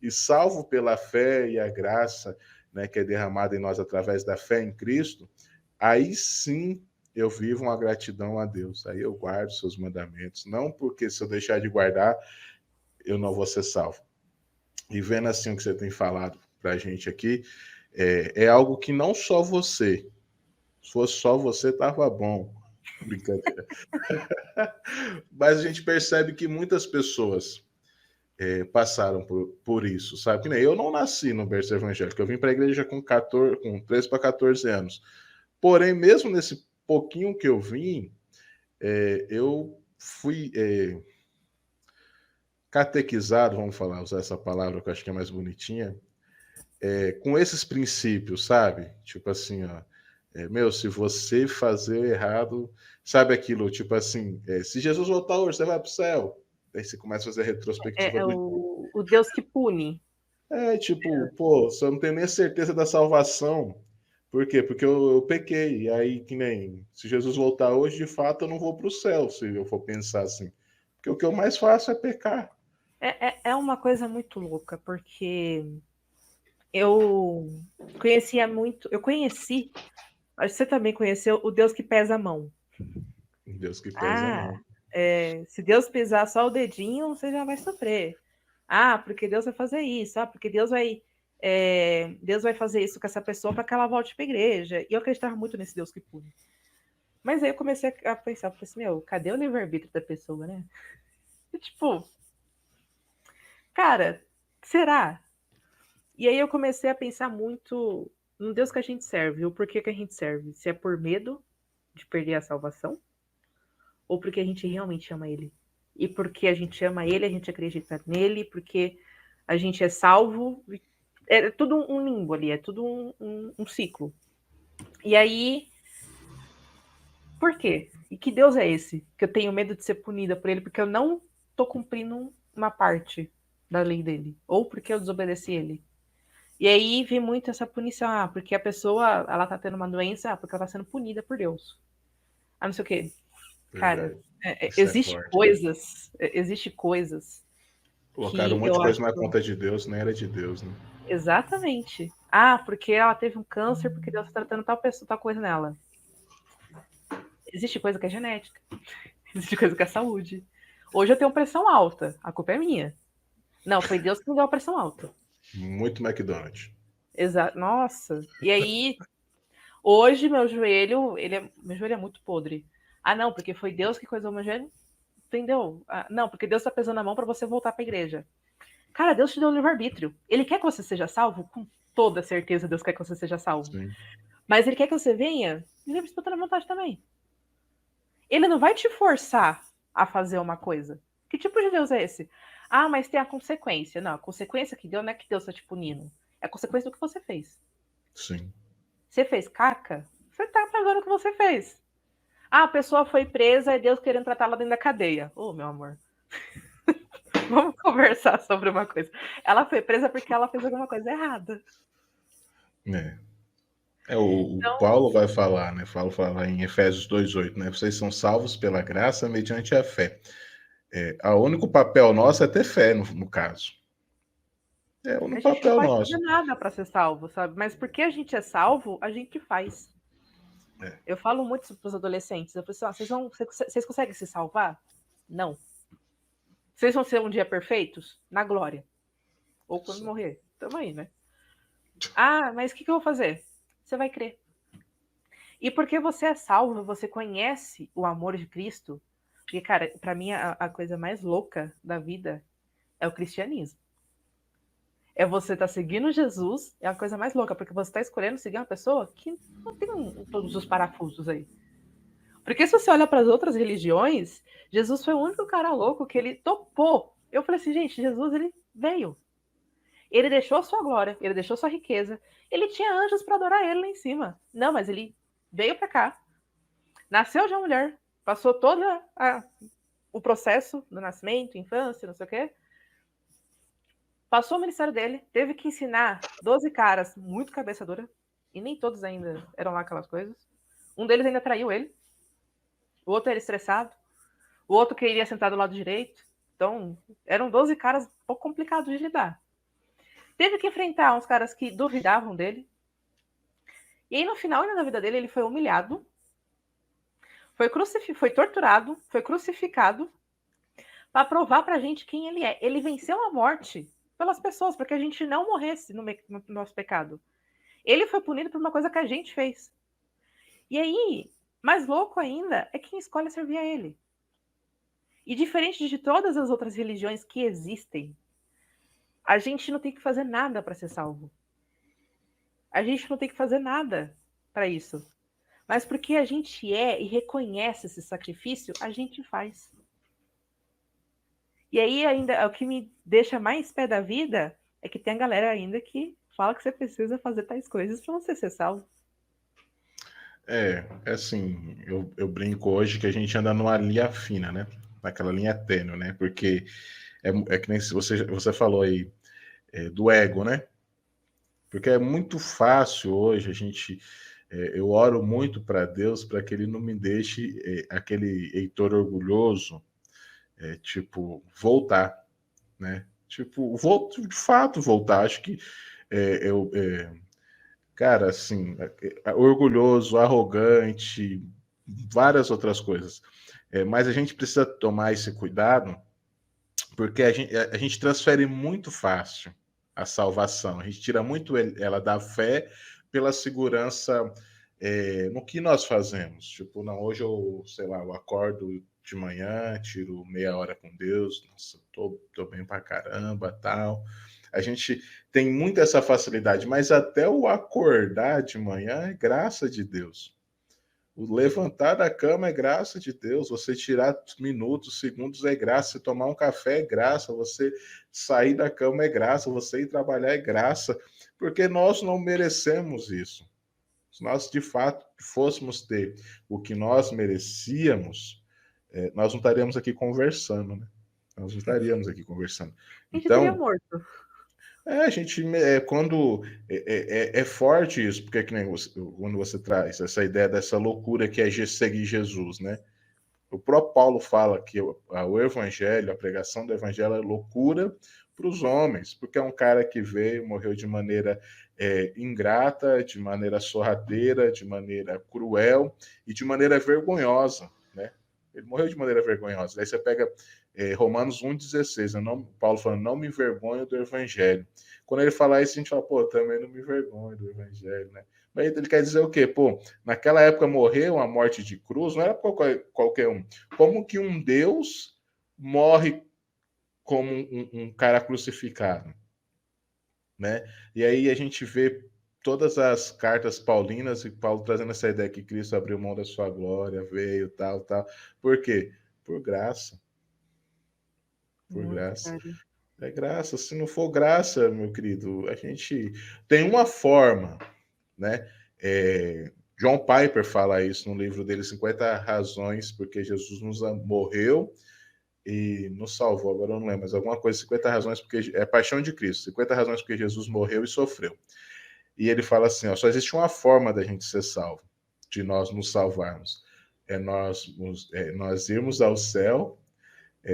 E salvo pela fé e a graça, né, que é derramada em nós através da fé em Cristo, aí sim eu vivo uma gratidão a Deus. Aí eu guardo seus mandamentos. Não porque se eu deixar de guardar, eu não vou ser salvo. E vendo assim o que você tem falado para a gente aqui, é algo que não só você, se fosse só você, tava bom. Brincadeira. Mas a gente percebe que muitas pessoas passaram por isso, sabe? Que nem eu não nasci no berço evangélico, eu vim para a igreja com 13 para 14 anos. Porém, mesmo nesse pouquinho que eu vim, eu fui catequizado, vamos falar, usar essa palavra que eu acho que é mais bonitinha, com esses princípios, sabe? Tipo assim, ó, se você fazer errado, sabe aquilo, tipo assim, se Jesus voltar hoje, você vai pro céu. Aí você começa a fazer a retrospectiva É do o Deus que pune. pô, você não tem nem certeza da salvação. Por quê? Porque eu pequei. E aí, que nem, se Jesus voltar hoje, de fato, eu não vou pro céu, se eu for pensar assim. Porque o que eu mais faço é pecar. É uma coisa muito louca, porque eu conhecia muito, eu conheci, acho que você também conheceu o Deus que pesa a mão. Deus que pesa a mão. Se Deus pisar só o dedinho, você já vai sofrer. Porque Deus vai fazer isso. Porque Deus vai fazer isso com essa pessoa para que ela volte para a igreja. E eu acreditava muito nesse Deus que pune. Mas aí eu comecei a pensar, falei assim, cadê o livre-arbítrio da pessoa, né? E, tipo, cara, será? E aí eu comecei a pensar muito no Deus que a gente serve, o porquê que a gente serve. Se é por medo de perder a salvação, ou porque a gente realmente ama ele. E porque a gente ama ele, a gente acredita nele, porque a gente é salvo. É tudo um limbo ali, é tudo um ciclo. E aí, por quê? E que Deus é esse? Que eu tenho medo de ser punida por ele porque eu não tô cumprindo uma parte da lei dele. Ou porque eu desobedeci ele. E aí vi muito essa punição. Porque a pessoa, ela tá tendo uma doença, porque ela tá sendo punida por Deus. Não sei o quê. Cara, existe coisas Colocaram um que monte eu de acho. coisa na conta de Deus, nem era de Deus, né? Exatamente. Porque ela teve um câncer, porque Deus está tratando tal coisa nela. Existe coisa que é genética. Existe coisa que é saúde. Hoje eu tenho pressão alta. A culpa é minha. Não, foi Deus que me deu a pressão alta. Muito McDonald's. Exato. Nossa. E aí, hoje meu joelho é muito podre. Não, porque foi Deus que coisou meu joelho. Entendeu? Não, porque Deus está pesando a mão para você voltar para a igreja. Cara, Deus te deu o livre-arbítrio. Ele quer que você seja salvo? Com toda certeza, Deus quer que você seja salvo. Sim. Mas ele quer que você venha livre espontânea vontade também. Ele não vai te forçar a fazer uma coisa. Que tipo de Deus é esse? Mas tem a consequência. Não, a consequência que deu não é que Deus está te punindo. É a consequência do que você fez. Sim. Você fez caca? Você tá pagando o que você fez. A pessoa foi presa e Deus querendo tratá-la dentro da cadeia. Meu amor. Vamos conversar sobre uma coisa. Ela foi presa porque ela fez alguma coisa errada. O Paulo vai falar, né? Paulo fala em Efésios 2:8, né? Vocês são salvos pela graça mediante a fé. O único papel nosso é ter fé, no caso. É o único papel não nosso. Não pode fazer nada para ser salvo, sabe? Mas porque a gente é salvo, a gente faz. Eu falo muito para os adolescentes. Eu falo assim, vocês conseguem se salvar? Não. Vocês vão ser um dia perfeitos? Na glória. Ou quando morrer. Tamo aí, né? Mas o que eu vou fazer? Você vai crer. E porque você é salvo, você conhece o amor de Cristo. Porque, cara, pra mim a coisa mais louca da vida é o cristianismo. É você estar seguindo Jesus, é a coisa mais louca, porque você está escolhendo seguir uma pessoa que não tem todos os parafusos aí. Porque se você olha para as outras religiões, Jesus foi o único cara louco que ele topou. Eu falei assim, gente, Jesus, ele veio. Ele deixou sua glória, ele deixou sua riqueza. Ele tinha anjos para adorar ele lá em cima. Não, mas ele veio para cá, nasceu de uma mulher, passou todo o processo do nascimento, infância, não sei o quê. Passou o ministério dele, teve que ensinar 12 caras muito cabeça dura, e nem todos ainda eram lá aquelas coisas. Um deles ainda traiu ele, o outro era estressado, o outro queria sentar do lado direito. Então, eram 12 caras um pouco complicados de lidar. Teve que enfrentar uns caras que duvidavam dele. E aí, no final da vida dele, ele foi humilhado, foi torturado, foi crucificado, para provar pra gente quem ele é. Ele venceu a morte pelas pessoas, para que a gente não morresse no nosso pecado. Ele foi punido por uma coisa que a gente fez. E aí, mais louco ainda, é quem escolhe servir a ele. E diferente de todas as outras religiões que existem, a gente não tem que fazer nada para ser salvo. A gente não tem que fazer nada para isso. Mas porque a gente é e reconhece esse sacrifício, a gente faz. E aí, ainda, o que me deixa mais pé da vida é que tem a galera ainda que fala que você precisa fazer tais coisas para você ser salvo. É assim, eu brinco hoje que a gente anda numa linha fina, né? Naquela linha tênue, né? Porque é que nem você falou aí do ego, né? Porque é muito fácil hoje a gente. Eu oro muito para Deus para que Ele não me deixe aquele Heitor orgulhoso, tipo, voltar, né? Tipo, de fato voltar. Acho que eu. Cara, assim, orgulhoso, arrogante, várias outras coisas. Mas a gente precisa tomar esse cuidado, porque a gente transfere muito fácil a salvação. A gente tira muito ela da fé pela segurança no que nós fazemos. Tipo, não, hoje eu, sei lá, eu acordo de manhã, tiro meia hora com Deus, nossa, tô bem pra caramba, tal. A gente tem muito essa facilidade, mas até o acordar de manhã é graça de Deus. O levantar da cama é graça de Deus. Você tirar minutos, segundos é graça. Você tomar um café é graça. Você sair da cama é graça. Você ir trabalhar é graça. Porque nós não merecemos isso. Se nós de fato fôssemos ter o que nós merecíamos, nós não estaríamos aqui conversando, né? Nós não estaríamos aqui conversando. A gente teria Então, morto. a gente quando é forte isso, porque é que nem quando você traz essa ideia dessa loucura que é seguir Jesus, né? O próprio Paulo fala que o evangelho, a pregação do evangelho é loucura para os homens, porque é um cara que veio, morreu de maneira ingrata, de maneira sorrateira, de maneira cruel e de maneira vergonhosa, né? Ele morreu de maneira vergonhosa. Daí você pega Romanos 1,16, Paulo falando, não me envergonho do evangelho. Quando ele fala isso, a gente fala, pô, também não me envergonho do evangelho, né? Mas ele quer dizer o quê? Pô, naquela época morrer uma morte de cruz não era qualquer um. Como que um Deus morre como um cara crucificado, né? E aí a gente vê todas as cartas paulinas e Paulo trazendo essa ideia que Cristo abriu mão da sua glória, veio, tal, tal. Por quê? Por graça. Por Muito, graça. cara. É graça. Se não for graça, meu querido, a gente tem uma forma, né? John Piper fala isso no livro dele, 50 razões porque Jesus morreu e nos salvou. Agora eu não lembro, mas alguma coisa, 50 razões porque é paixão de Cristo, 50 razões porque Jesus morreu e sofreu. E ele fala assim, ó, só existe uma forma da gente ser salvo, de nós nos salvarmos. Nós irmos ao céu,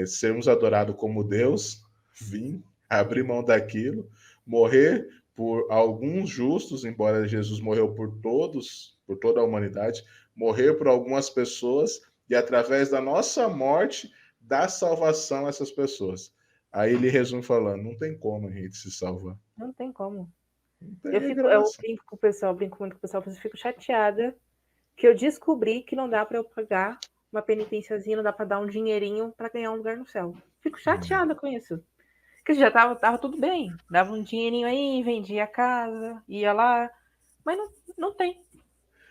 sermos adorados como Deus, vir, abrir mão daquilo, morrer por alguns justos, embora Jesus morreu por todos, por toda a humanidade, morrer por algumas pessoas e através da nossa morte dar salvação a essas pessoas. Aí ele resume falando, não tem como a gente se salvar. Não tem como. Não tem Eu graça. brinco com o pessoal, brinco muito com o pessoal, mas eu fico chateada que eu descobri que não dá para eu pagar uma penitenciazinha, não dá para dar um dinheirinho para ganhar um lugar no céu. Fico chateada com isso. Porque já tava tudo bem. Dava um dinheirinho aí, vendia a casa, ia lá. Mas não tem.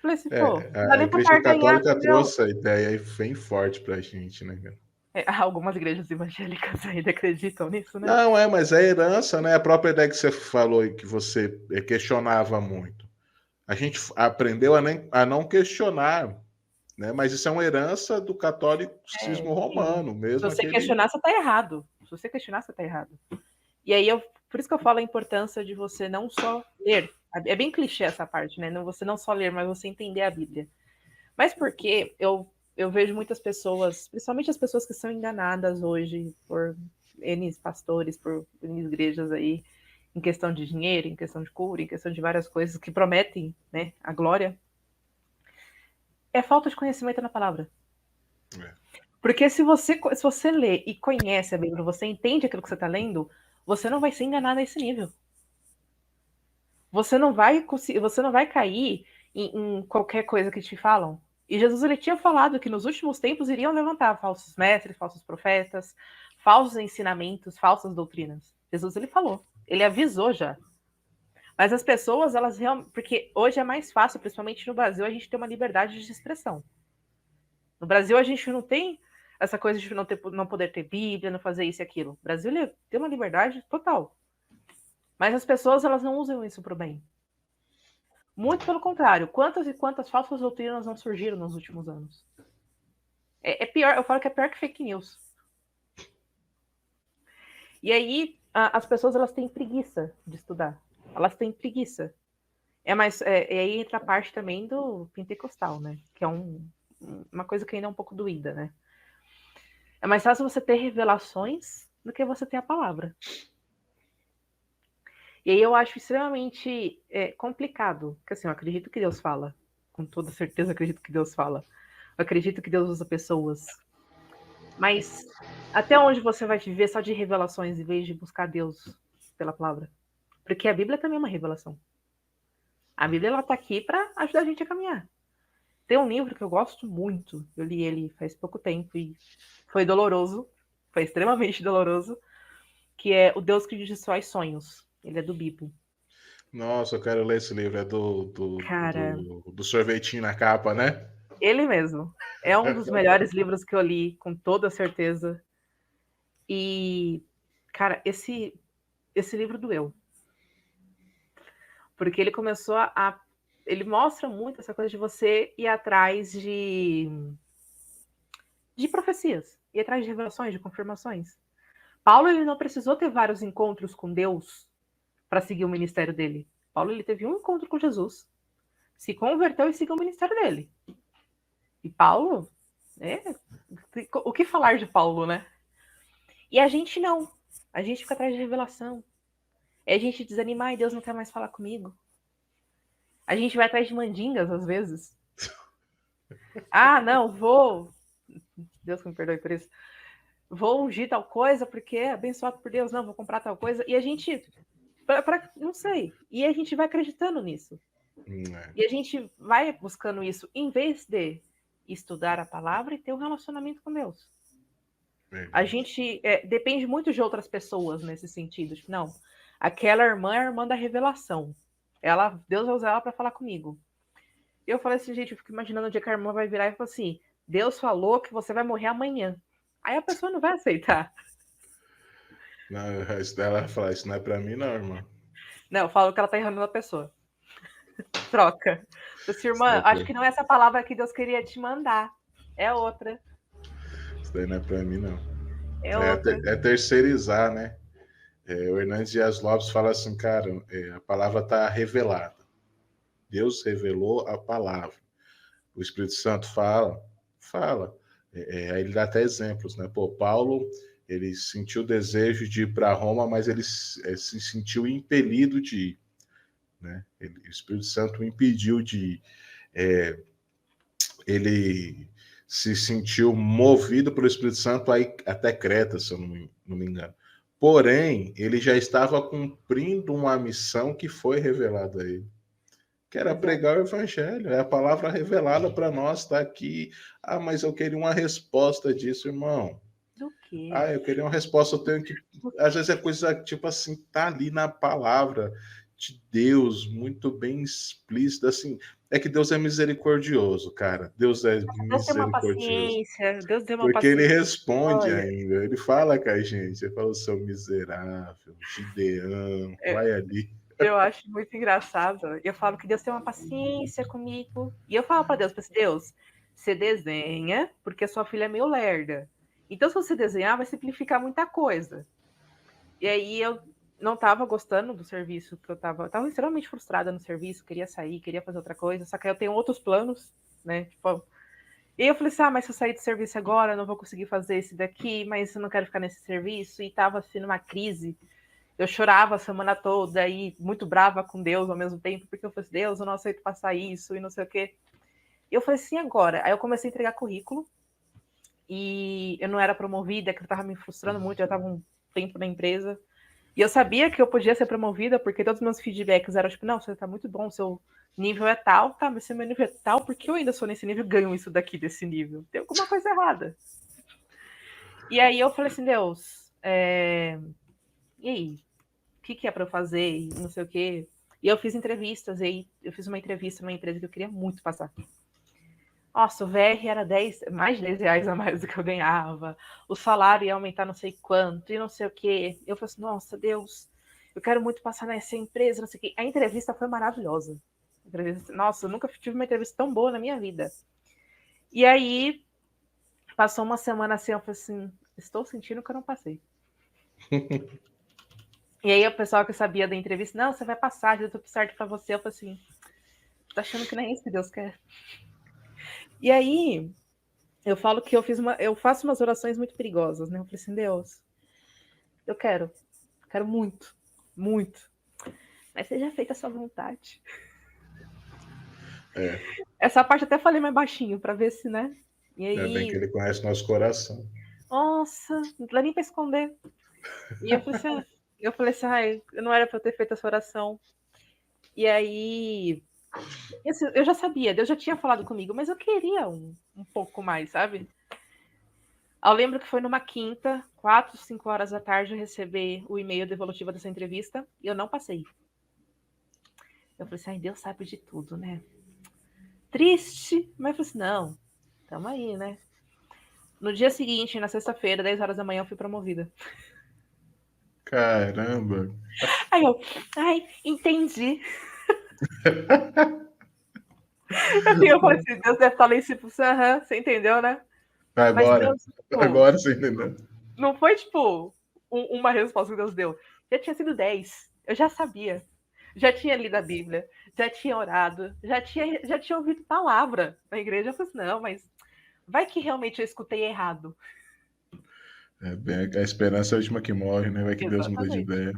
Falei assim, pô, não dá A nem pra Igreja barganhar com Católica o meu. trouxe a ideia aí bem forte pra gente, né, cara? Algumas igrejas evangélicas ainda acreditam nisso, né? Não, mas é herança, né? A própria ideia que você falou e que você questionava muito. A gente aprendeu a não questionar, né? Mas isso é uma herança do catolicismo Sim. romano, Se mesmo você aquele. questionar, você tá errado. Se você questionar, você tá errado. E aí, por isso que eu falo a importância de você não só ler. É bem clichê essa parte, né? Você não só ler, mas você entender a Bíblia. Mas porque eu vejo muitas pessoas, principalmente as pessoas que são enganadas hoje por N pastores, por N igrejas aí, em questão de dinheiro, em questão de cura, em questão de várias coisas que prometem, né, a glória, é falta de conhecimento na palavra. É. Porque se você lê e conhece a Bíblia, você entende aquilo que você está lendo, você não vai ser enganado a esse nível. Você não vai cair em qualquer coisa que te falam. E Jesus ele tinha falado que nos últimos tempos iriam levantar falsos mestres, falsos profetas, falsos ensinamentos, falsas doutrinas. Jesus ele falou, ele avisou já. Mas as pessoas, elas realmente. Porque hoje é mais fácil, principalmente no Brasil, a gente ter uma liberdade de expressão. No Brasil, a gente não tem essa coisa de não poder ter Bíblia, não fazer isso e aquilo. O Brasil tem uma liberdade total. Mas as pessoas, elas não usam isso para o bem. Muito pelo contrário. Quantas e quantas falsas doutrinas não surgiram nos últimos anos? É pior, eu falo que é pior que fake news. E aí, as pessoas elas têm preguiça de estudar. Elas têm preguiça. E aí entra a parte também do pentecostal, né? Que é uma coisa que ainda é um pouco doída, né? É mais fácil você ter revelações do que você ter a palavra. E aí eu acho extremamente complicado. Porque assim, eu acredito que Deus fala. Com toda certeza acredito que Deus fala. Eu acredito que Deus usa pessoas. Mas até onde você vai viver só de revelações em vez de buscar Deus pela palavra? Porque a Bíblia também é uma revelação. A Bíblia ela tá aqui para ajudar a gente a caminhar. Tem um livro que eu gosto muito. Eu li ele faz pouco tempo e foi doloroso. Foi extremamente doloroso. Que é O Deus que Destrói Sonhos. Ele é do Bibo. Nossa, eu quero ler esse livro. É Cara, do sorvetinho na capa, né? ele mesmo. É um dos melhores livros que eu li, com toda certeza. E, cara, esse livro doeu. Porque ele começou ele mostra muito essa coisa de você ir atrás de profecias, ir atrás de revelações, de confirmações. Paulo ele não precisou ter vários encontros com Deus para seguir o ministério dele. Paulo ele teve um encontro com Jesus, se converteu e seguiu o ministério dele. E Paulo, o que falar de Paulo, né? E a gente não. A gente fica atrás de revelação. É a gente desanimar e Deus não quer mais falar comigo. A gente vai atrás de mandingas às vezes. Ah, não, vou. Deus que me perdoe por isso. Vou ungir tal coisa porque é abençoado por Deus. Não, vou comprar tal coisa. E a gente. Não sei. E a gente vai acreditando nisso. E a gente vai buscando isso em vez de estudar a palavra e ter um relacionamento com Deus. A gente depende muito de outras pessoas nesse sentido. Tipo, não, aquela irmã é a irmã da revelação. Deus vai usar ela para falar comigo. Eu falei assim, gente, eu fico imaginando o dia que a irmã vai virar e falar assim: Deus falou que você vai morrer amanhã. Aí a pessoa não vai aceitar. Não, ela vai falar, isso não é pra mim, não, irmão. Não, eu falo que ela tá errando a pessoa. Troca. Assim, irmã, Isso acho que não é essa palavra que Deus queria te mandar. É outra. isso daí não é pra mim, não. É outra. É terceirizar, né? O Hernandes Dias Lopes fala assim, cara, a palavra está revelada. Deus revelou a palavra. O Espírito Santo fala. Aí ele dá até exemplos, né? Pô, Paulo, ele sentiu o desejo de ir para Roma, mas ele se sentiu impelido de ir, né? O Espírito Santo o impediu de ir. Ele se sentiu movido pelo Espírito Santo até Creta, se eu não me engano. Porém, ele já estava cumprindo uma missão que foi revelada a ele. que era pregar o evangelho, é a palavra revelada para nós, está aqui. Ah, mas eu queria uma resposta disso, irmão. Do quê? Ah, eu queria uma resposta, eu tenho que. Às vezes é coisa tipo assim, tá ali na palavra de Deus, muito bem explícita, assim. É que Deus é misericordioso, cara. Deus é Deus tem uma misericordioso. paciência, Deus tem uma Porque ele paciência. responde Olha, ainda, ele fala com a gente, ele fala, o seu miserável, Gideão, vai ali. eu acho muito engraçado. Eu falo que Deus tem uma paciência comigo. E eu falo para Deus, Deus, você desenha porque a sua filha é meio lerda. Então, se você desenhar, vai simplificar muita coisa. E aí eu não estava gostando do serviço que eu estava extremamente frustrada no serviço, queria sair, queria fazer outra coisa, só que aí eu tenho outros planos, né? Tipo, e aí eu falei assim, mas se eu sair do serviço agora, eu não vou conseguir fazer esse daqui, mas eu não quero ficar nesse serviço. E tava assim numa crise. Eu chorava a semana toda e muito brava com Deus ao mesmo tempo, porque eu falei, Deus, eu não aceito passar isso e não sei o quê. E eu falei assim, agora. Aí eu comecei a entregar currículo e eu não era promovida, que eu tava me frustrando muito, já tava um tempo na empresa. E eu sabia que eu podia ser promovida, porque todos os meus feedbacks eram tipo, não, você tá muito bom, seu nível é tal, tá, mas seu meu nível é tal, porque eu ainda sou nesse nível e ganho isso daqui desse nível. Tem alguma coisa errada. E aí eu falei assim, Deus, e aí? O que é para eu fazer? E não sei o quê. E eu fiz entrevistas, e aí eu fiz uma entrevista numa empresa que eu queria muito passar. Nossa, o VR era mais de 10 reais a mais do que eu ganhava. O salário ia aumentar não sei quanto, e não sei o quê. Eu falei assim, nossa, Deus, eu quero muito passar nessa empresa, não sei o quê. A entrevista foi maravilhosa. Nossa, eu nunca tive uma entrevista tão boa na minha vida. E aí, passou uma semana assim, eu falei assim, estou sentindo que eu não passei. E aí o pessoal que sabia da entrevista, não, você vai passar, deu tudo certo pra você. Eu falei assim, tá achando que nem é isso que Deus quer? E aí, eu falo que eu faço umas orações muito perigosas, né? Eu falei assim, Deus, eu quero muito, muito. Mas seja feita a sua vontade. É, Essa parte até falei mais baixinho pra ver se, né? E é bem aí, que ele conhece nosso coração. nossa, não dá nem pra esconder. E eu falei assim, ai, não era pra eu ter feito essa oração. E aí, assim, eu já sabia, Deus já tinha falado comigo, mas eu queria um pouco mais, sabe? Eu lembro que foi numa quinta, 4, 5 horas da tarde, eu recebi o e-mail devolutivo dessa entrevista e eu não passei. Eu falei assim, ai, Deus sabe de tudo, né? Triste, mas eu falei assim, não, tamo aí, né? No dia seguinte, na sexta-feira, 10 horas da manhã, eu fui promovida. Caramba! Aí eu, ai, entendi. Assim, eu falei assim, Deus deve estar lá em cima, aham, você entendeu, né? Mas Agora, Deus, tipo, agora você entendeu? não foi, tipo, uma resposta que Deus deu. Já tinha sido 10. Eu já sabia. Já tinha lido a Bíblia, já tinha orado, já tinha ouvido palavra na igreja. Eu falei assim, não, mas vai que realmente eu escutei errado. É bem, a esperança é a última que morre, né? Vai que Deus muda de Exatamente.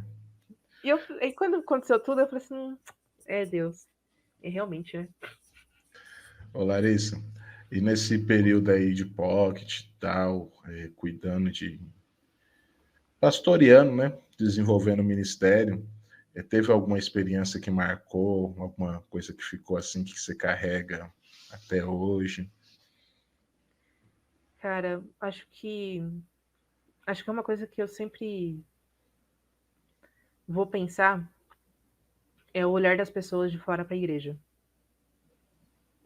ideia. E quando aconteceu tudo, eu falei assim, é Deus. É realmente, né? Ô, Larissa, e nesse período aí de pocket e tal, cuidando de pastoreando, né? Desenvolvendo o ministério, teve alguma experiência que marcou, alguma coisa que ficou assim que você carrega até hoje? Cara, acho que é uma coisa que eu sempre vou pensar é o olhar das pessoas de fora para a igreja.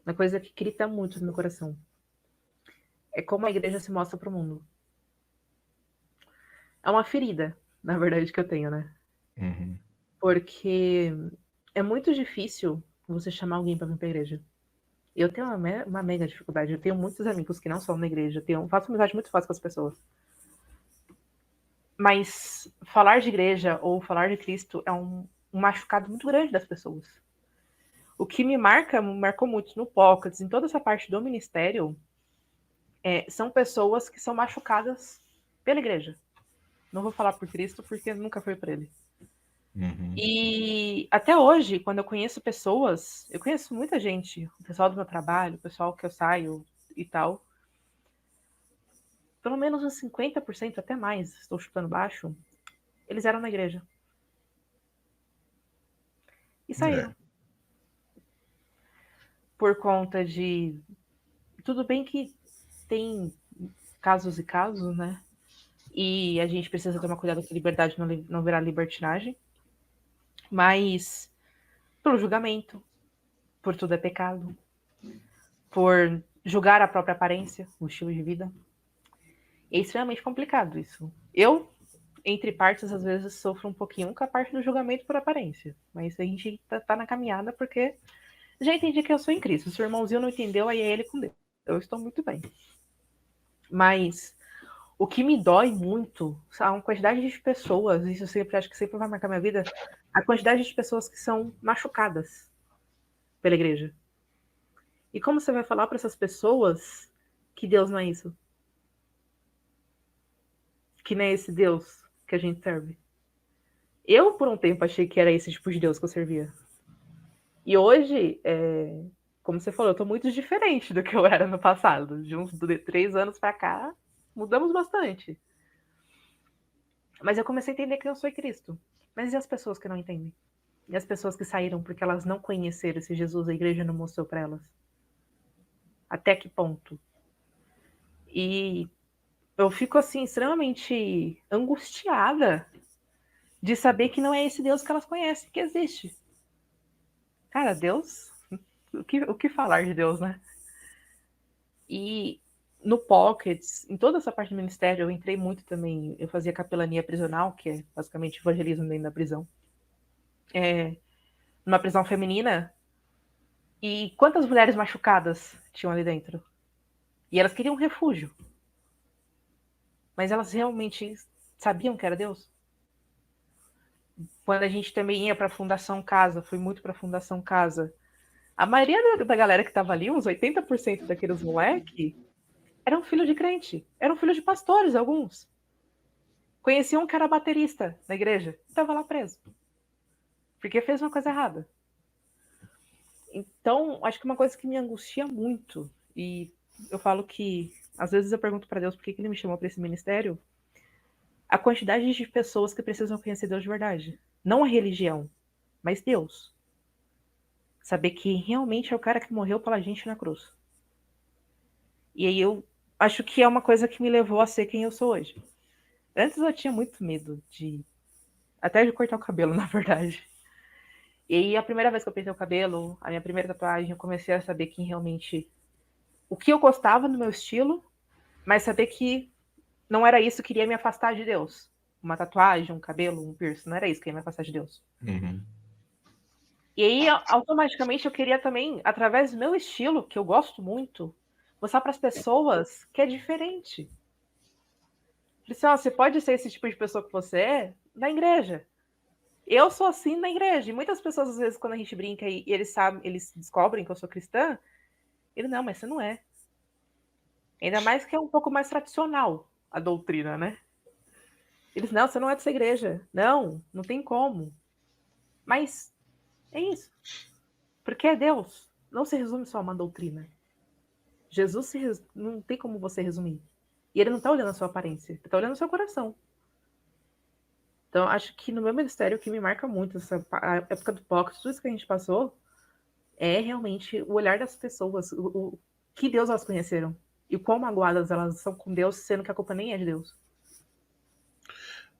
Uma coisa que grita muito no meu coração. É como a igreja se mostra para o mundo. É uma ferida, na verdade, que eu tenho, né? Uhum. Porque é muito difícil você chamar alguém para vir para a igreja. Eu tenho uma mega dificuldade. Eu tenho muitos amigos que não são na igreja. Faço amizade muito fácil com as pessoas. Mas falar de igreja ou falar de Cristo é um machucado muito grande das pessoas. O que me marcou muito no Pockets, em toda essa parte do ministério, são pessoas que são machucadas pela igreja. Não vou falar por Cristo, porque nunca foi por ele. Uhum. E até hoje, quando eu conheço pessoas, eu conheço muita gente, o pessoal do meu trabalho, o pessoal que eu saio e tal. Pelo menos uns 50%, até mais, estou chutando baixo, eles eram na igreja. E É, saíram. por conta de... Tudo bem que tem casos e casos, né? E a gente precisa tomar cuidado que liberdade não virar libertinagem. Mas pelo julgamento, por tudo é pecado, por julgar a própria aparência, o estilo de vida. É extremamente complicado isso. Eu, entre partes, às vezes sofro um pouquinho com a parte do julgamento por aparência. Mas a gente tá na caminhada porque já entendi que eu sou em Cristo. Se o irmãozinho não entendeu, aí é ele com Deus. Eu estou muito bem. Mas o que me dói muito são a quantidade de pessoas, isso eu sempre acho que sempre vai marcar minha vida, a quantidade de pessoas que são machucadas pela igreja. E como você vai falar para essas pessoas que Deus não é isso? Que nem é esse Deus que a gente serve? Eu, por um tempo, achei que era esse tipo de Deus que eu servia. E hoje, como você falou, eu tô muito diferente do que eu era no passado. De uns 3 anos para cá, mudamos bastante. Mas eu comecei a entender que eu sou Cristo. Mas e as pessoas que não entendem? E as pessoas que saíram porque elas não conheceram esse Jesus, a igreja não mostrou para elas? Até que ponto? E eu fico assim extremamente angustiada de saber que não é esse Deus que elas conhecem que existe. Cara, Deus, o que falar de Deus, né? E no Pockets, em toda essa parte do ministério, eu entrei muito também. Eu fazia capelania prisional, que é basicamente evangelismo dentro da prisão. Numa prisão feminina. E quantas mulheres machucadas tinham ali dentro? E elas queriam refúgio. Mas elas realmente sabiam que era Deus? Quando a gente também ia para a Fundação Casa, fui muito para a Fundação Casa. A maioria da galera que estava ali, uns 80% daqueles moleque, eram filhos de crente. Eram filhos de pastores, alguns. Conheciam um que era baterista na igreja. Estava lá preso. Porque fez uma coisa errada. Então, acho que uma coisa que me angustia muito, e eu falo que, às vezes eu pergunto para Deus por que ele me chamou para esse ministério, a quantidade de pessoas que precisam conhecer Deus de verdade. Não a religião, mas Deus. Saber que realmente é o cara que morreu pela gente na cruz. E aí eu acho que é uma coisa que me levou a ser quem eu sou hoje. Antes eu tinha muito medo até de cortar o cabelo, na verdade. E aí a primeira vez que eu pintei o cabelo, a minha primeira tatuagem, eu comecei a saber quem realmente... O que eu gostava no meu estilo, mas saber que não era isso que iria me afastar de Deus. Uma tatuagem, um cabelo, um piercing, não era isso que ia me afastar de Deus. Uhum. E aí, automaticamente, eu queria também, através do meu estilo, que eu gosto muito, mostrar para as pessoas que é diferente. Assim, ó, você pode ser esse tipo de pessoa que você é na igreja. Eu sou assim na igreja. E muitas pessoas, às vezes, quando a gente brinca e eles sabem, eles descobrem que eu sou cristã, ele, não, mas você não é. Ainda mais que é um pouco mais tradicional a doutrina, né? Eles, não, você não é dessa igreja. Não, não tem como. Mas é isso. Porque é Deus. Não se resume só a uma doutrina. Jesus não tem como você resumir. E ele não está olhando a sua aparência, ele está olhando o seu coração. Então, acho que no meu ministério, o que me marca muito, a época do Pocket, tudo isso que a gente passou, é realmente o olhar das pessoas, o que Deus elas conheceram. E quão magoadas elas são com Deus, sendo que a culpa nem é de Deus.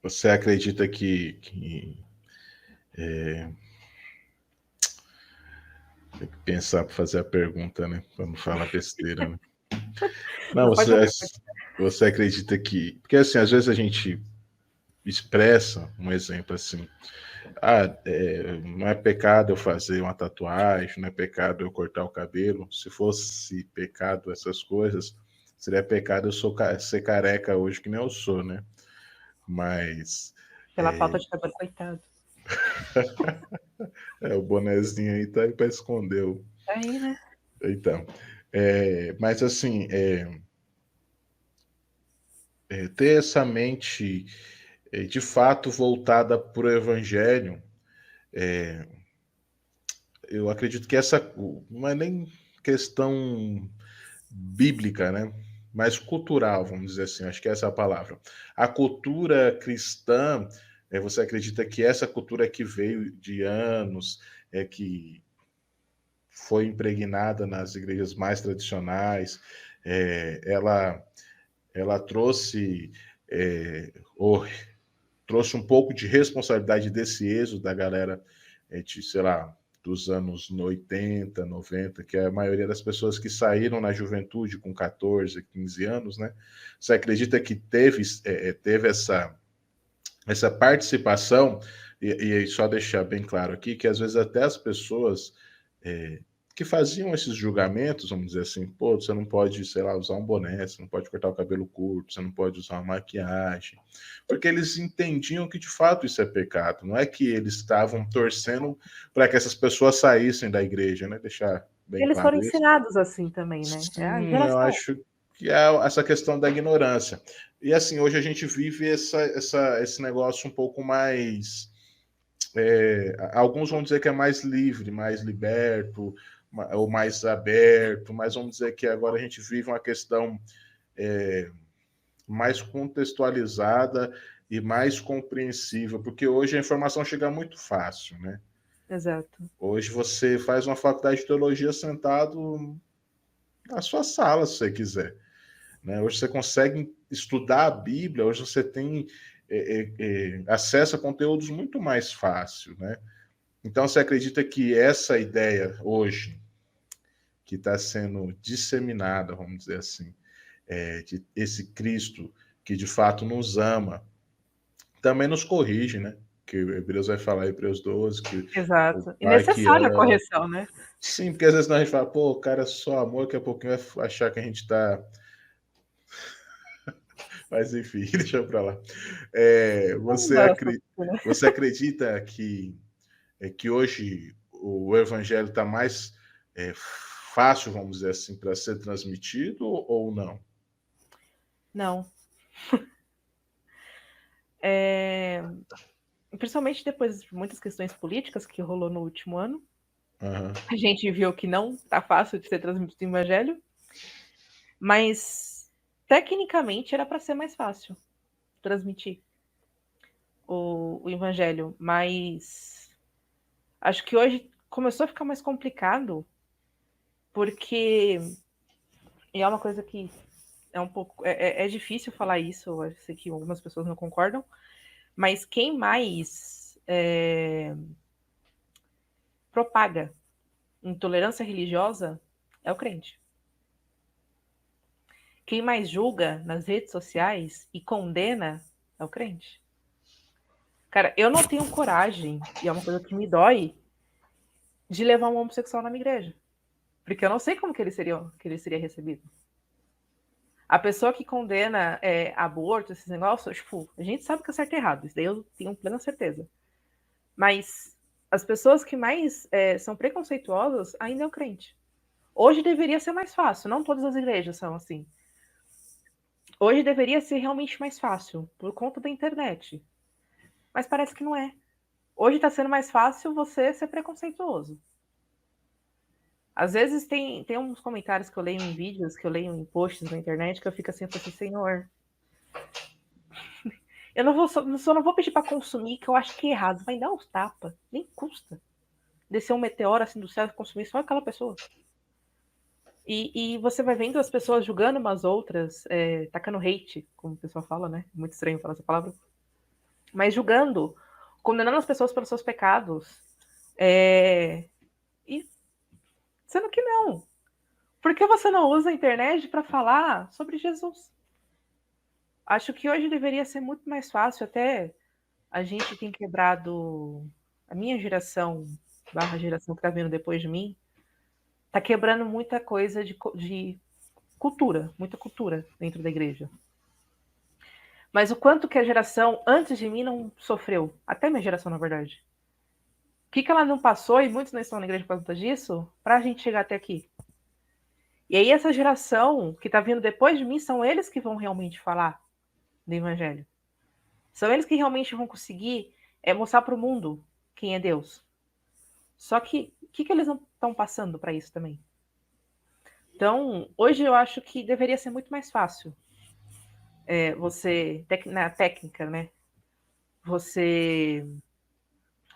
Você acredita que tem que pensar para fazer a pergunta, né? Para não falar besteira, né? Não, você acredita que... Porque, assim, às vezes a gente expressa um exemplo assim, não é pecado eu fazer uma tatuagem, não é pecado eu cortar o cabelo. Se fosse pecado essas coisas, seria pecado eu ser careca hoje, que nem eu sou, né? Mas... Pela falta de cabelo, coitado. o bonezinho aí tá aí para esconder. Aí, né? Então, mas assim, ter essa mente de fato voltada para o evangelho, eu acredito que essa não é nem questão bíblica, né? Mas cultural, vamos dizer assim, acho que essa é a palavra. A cultura cristã, você acredita que essa cultura que veio de anos, que foi impregnada nas igrejas mais tradicionais. Ela trouxe, trouxe um pouco de responsabilidade desse êxodo da galera, sei lá, dos anos 80, 90, que é a maioria das pessoas que saíram na juventude com 14, 15 anos, né? Você acredita que teve essa participação, e só deixar bem claro aqui, que às vezes até as pessoas que faziam esses julgamentos, vamos dizer assim, pô, você não pode, sei lá, usar um boné, você não pode cortar o cabelo curto, você não pode usar uma maquiagem, porque eles entendiam que de fato isso é pecado, não é que eles estavam torcendo para que essas pessoas saíssem da igreja, né? Deixar bem Eles foram claro isso. ensinados assim também, né? É a Sim, eu geração. acho que é essa questão da ignorância. E assim, hoje a gente vive esse negócio um pouco mais. Alguns vão dizer que é mais livre, mais liberto, ou mais aberto, mas vamos dizer que agora a gente vive uma questão mais contextualizada e mais compreensível, porque hoje a informação chega muito fácil, né? Exato. Hoje você faz uma faculdade de teologia sentado na sua sala, se você quiser. Né? Hoje você consegue estudar a Bíblia, hoje você tem acesso a conteúdos muito mais fácil. Né? Então, você acredita que essa ideia hoje, que está sendo disseminada, vamos dizer assim, de esse Cristo que de fato nos ama, também nos corrige, né? Que Hebreus vai falar, Hebreus 12, que o Exato. E pai que necessária a ama. correção, né? Sim, porque às vezes a gente fala, pô, o cara é só amor, daqui a pouquinho vai achar que a gente está. Mas enfim, deixa pra lá. Nossa, né? Você acredita que hoje o evangelho está mais fácil, vamos dizer assim, para ser transmitido ou não? Não. Principalmente depois de muitas questões políticas que rolou no último ano, Uhum. a gente viu que não tá fácil de ser transmitido o evangelho, mas tecnicamente era para ser mais fácil transmitir o evangelho, mas acho que hoje começou a ficar mais complicado, porque e é uma coisa que é um pouco é difícil falar isso, eu sei que algumas pessoas não concordam, mas quem mais propaga intolerância religiosa é o crente. Quem mais julga nas redes sociais e condena é o crente. Cara, eu não tenho coragem, e é uma coisa que me dói, de levar um homossexual na minha igreja. Porque eu não sei como que ele seria recebido. A pessoa que condena aborto, esses negócios, tipo, a gente sabe que é certo e errado, isso daí eu tenho plena certeza. Mas as pessoas que mais são preconceituosas ainda é o crente. Hoje deveria ser mais fácil, não todas as igrejas são assim. Hoje deveria ser realmente mais fácil, por conta da internet. Mas parece que não é. Hoje está sendo mais fácil você ser preconceituoso. Às vezes tem uns comentários que eu leio em vídeos, que eu leio em posts na internet, que eu fico assim, Senhor, eu não vou, só não vou pedir para consumir, que eu acho que é errado. Vai dar uns tapas, nem custa. Descer um meteoro assim do céu e consumir só aquela pessoa. E você vai vendo as pessoas julgando umas outras, tacando hate, como o pessoal fala, né? Muito estranho falar essa palavra. Mas julgando, condenando as pessoas pelos seus pecados. E sendo que não. Por que você não usa a internet para falar sobre Jesus? Acho que hoje deveria ser muito mais fácil, até a gente tem quebrado, a minha geração, barra geração que tá vindo depois de mim, tá quebrando muita coisa de cultura, muita cultura dentro da igreja. Mas o quanto que a geração antes de mim não sofreu, até minha geração, na verdade. O que ela não passou, e muitos não estão na igreja por conta disso, pra gente chegar até aqui. E aí essa geração que tá vindo depois de mim, são eles que vão realmente falar do evangelho. São eles que realmente vão conseguir mostrar para o mundo quem é Deus. Só que o que eles não estão passando para isso também? Então, hoje eu acho que deveria ser muito mais fácil você, na técnica, né? Você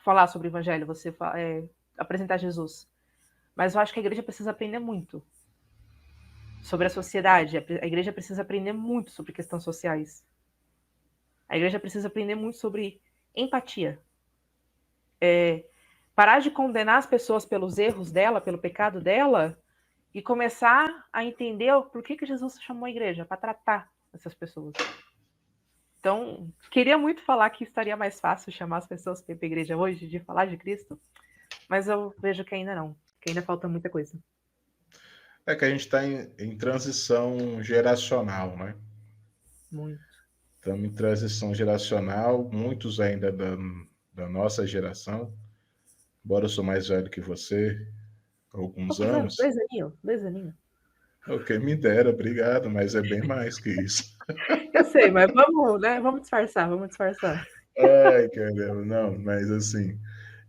falar sobre o evangelho, você apresentar Jesus. Mas eu acho que a igreja precisa aprender muito sobre a sociedade. A igreja precisa aprender muito sobre questões sociais. A igreja precisa aprender muito sobre empatia. Parar de condenar as pessoas pelos erros dela, pelo pecado dela, e começar a entender por que Jesus chamou a igreja, para tratar essas pessoas. Então, queria muito falar que estaria mais fácil chamar as pessoas para ir para a igreja hoje, de falar de Cristo, mas eu vejo que ainda não, que ainda falta muita coisa. É que a gente está em transição geracional, né? Muito. Estamos em transição geracional, muitos ainda da nossa geração, embora eu sou mais velho que você, alguns Poucos anos? anos. 2 aninhos? 2 aninhos. O que me dera, obrigado, mas é bem mais que isso. Eu sei, mas vamos, né? Vamos disfarçar, vamos disfarçar. Ai, caramba, não, mas assim,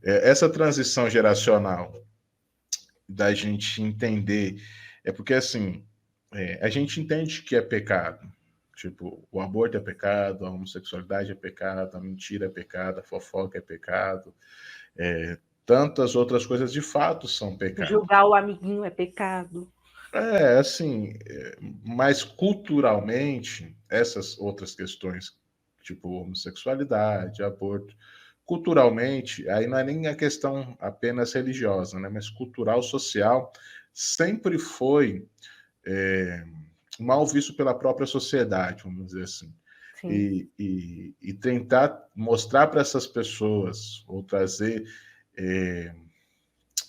essa transição geracional da gente entender, é porque assim, a gente entende que é pecado. Tipo, o aborto é pecado, a homossexualidade é pecado, a mentira é pecado, a fofoca é pecado, tantas outras coisas de fato são pecado. Julgar o amiguinho é pecado. Assim, mas culturalmente, essas outras questões, tipo homossexualidade, aborto, culturalmente, aí não é nem a questão apenas religiosa, né, mas cultural, social, sempre foi mal visto pela própria sociedade, vamos dizer assim. Sim. E tentar mostrar para essas pessoas, ou trazer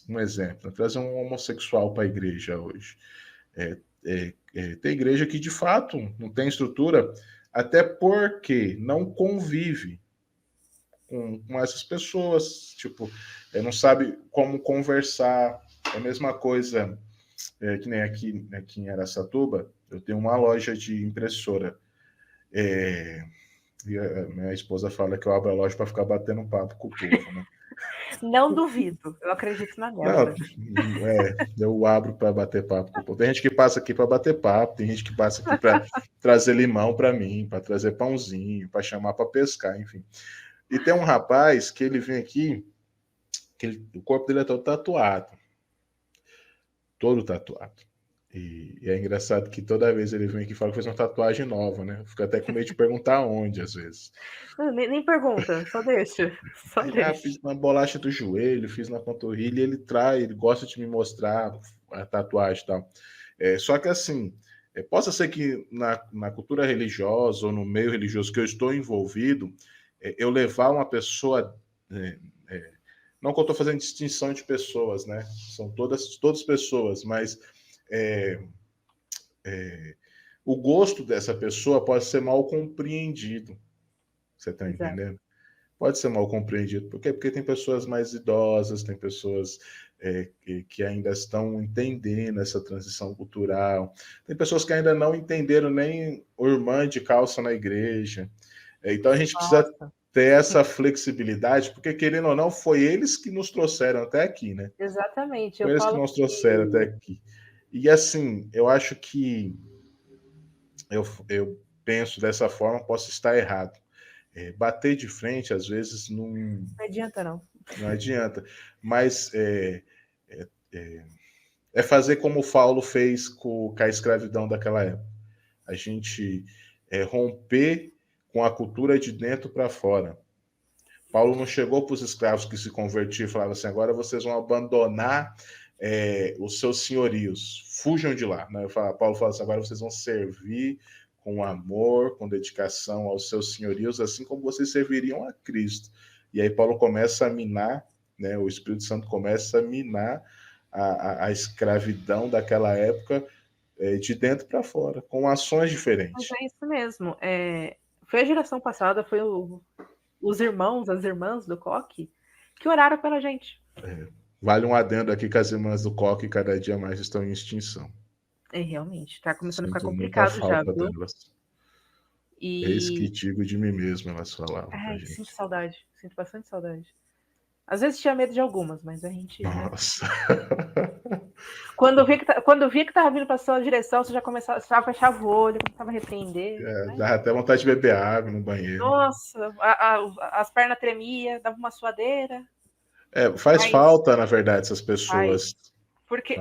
um exemplo, trazer um homossexual para a igreja hoje. Tem igreja que de fato não tem estrutura, até porque não convive com essas pessoas, tipo, não sabe como conversar. É a mesma coisa que nem aqui em Araçatuba, eu tenho uma loja de impressora. E a minha esposa fala que eu abro a loja para ficar batendo papo com o povo, né? Não duvido, eu acredito na Não, Débora. eu abro para bater papo com o povo. Tem gente que passa aqui para bater papo, tem gente que passa aqui para trazer limão para mim, para trazer pãozinho, para chamar para pescar, enfim. E tem um rapaz que ele vem aqui, o corpo dele é todo tatuado. E é engraçado que toda vez ele vem aqui e fala que fez uma tatuagem nova, né? Fica até com medo de perguntar onde, às vezes. Não, nem pergunta, só deixa. Só Ele, deixa. fiz na bolacha do joelho, fiz na panturrilha, e ele gosta de me mostrar a tatuagem e tal. Só que assim, possa ser que na cultura religiosa ou no meio religioso que eu estou envolvido, eu levar uma pessoa. Não que eu estou fazendo distinção de pessoas, né? São todas pessoas, mas o gosto dessa pessoa pode ser mal compreendido. Você está Exato. entendendo? Pode ser mal compreendido. Por quê? Porque tem pessoas mais idosas, tem pessoas que ainda estão entendendo essa transição cultural, tem pessoas que ainda não entenderam nem o irmã de calça na igreja. Então a gente precisa Nossa. ter essa flexibilidade, porque querendo ou não, foi eles que nos trouxeram até aqui, né? Exatamente. Eu Foi eles que falo nos trouxeram até que. aqui. E assim, eu acho que eu penso dessa forma, posso estar errado. Bater de frente, às vezes, Não adianta, não. não adianta. Mas é fazer como o Paulo fez com a escravidão daquela época. A gente romper com a cultura de dentro para fora. Paulo não chegou para os escravos que se convertiam e falava assim: agora vocês vão abandonar os seus senhorios, fujam de lá. Né? Paulo fala assim: agora vocês vão servir com amor, com dedicação aos seus senhorios, assim como vocês serviriam a Cristo. E aí Paulo começa a minar, né? O Espírito Santo começa a minar a escravidão daquela época de dentro para fora, com ações Mas diferentes. é isso mesmo. Foi a geração passada, foi os irmãos, as irmãs do Coque, que oraram pela gente. Vale um adendo aqui que as irmãs do Coque cada dia mais estão em extinção. Realmente, tá começando a ficar Sinto muita complicado já, falta viu? delas. Eis que E. digo de mim mesmo, elas falavam pra Ai, sinto gente. saudade. Sinto bastante saudade. Às vezes tinha medo de algumas, mas a gente, né? Nossa. Quando via que tava vindo pra sua direção, você já começava, já fechava o olho, começava a repreender, né? Dá até vontade de beber água no banheiro. Nossa, as pernas tremiam, dava uma suadeira, Faz mas falta, na verdade, essas faz, pessoas Porque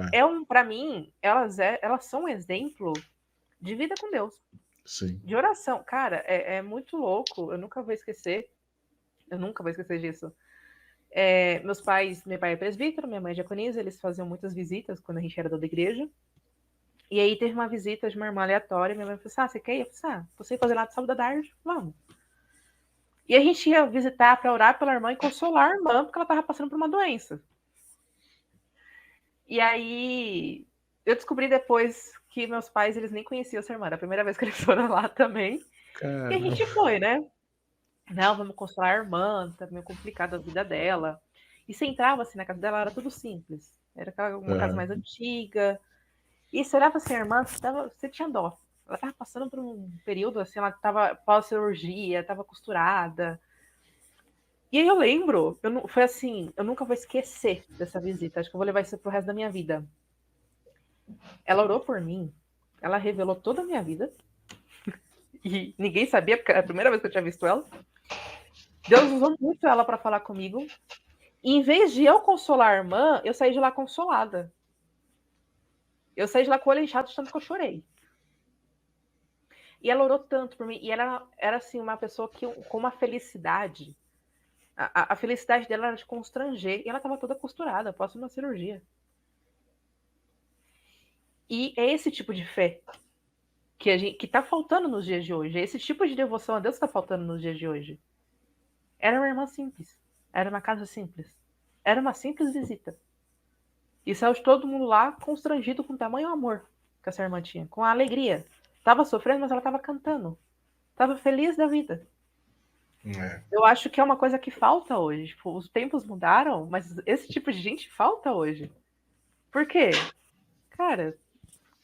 para mim, elas são um exemplo de vida com Deus. Sim. De oração. Cara, é muito louco. Eu nunca vou esquecer disso. Meu pai é presbítero, minha mãe é diaconisa, eles faziam muitas visitas quando a gente era da igreja. E aí teve uma visita de uma irmã aleatória, minha mãe falou assim, você quer ir? Eu falei assim, você fazer lá de sábado à tarde? Vamos. E a gente ia visitar para orar pela irmã e consolar a irmã, porque ela estava passando por uma doença. E aí eu descobri depois que meus pais, eles nem conheciam essa irmã, era a primeira vez que eles foram lá também. Caramba. E a gente foi, né? Não, vamos consolar a irmã, tá meio complicada a vida dela. E você entrava assim na casa dela, era tudo simples. Era uma casa mais antiga. E você olhava assim, a irmã, você tinha dó. Ela tava passando por um período assim, ela tava pós-cirurgia, tava costurada. E aí eu lembro, foi assim, eu nunca vou esquecer dessa visita. Acho que eu vou levar isso pro resto da minha vida. Ela orou por mim, ela revelou toda a minha vida. E ninguém sabia, porque era a primeira vez que eu tinha visto ela. Deus usou muito ela para falar comigo. E em vez de eu consolar a irmã, eu saí de lá consolada. Eu saí de lá com o olho inchado de tanto que eu chorei. E ela orou tanto por mim. E ela era assim, uma pessoa com uma felicidade. A felicidade dela era de constranger. E ela estava toda costurada após uma cirurgia. E é esse tipo de fé que tá faltando nos dias de hoje. É esse tipo de devoção a Deus que tá faltando nos dias de hoje. Era uma irmã simples. Era uma casa simples. Era uma simples visita. E saiu de todo mundo lá constrangido com o tamanho amor que essa irmã tinha. Com a alegria. Tava sofrendo, mas ela tava cantando. Tava feliz da vida. Eu acho que é uma coisa que falta hoje. Tipo, os tempos mudaram, mas esse tipo de gente falta hoje. Por quê? Cara,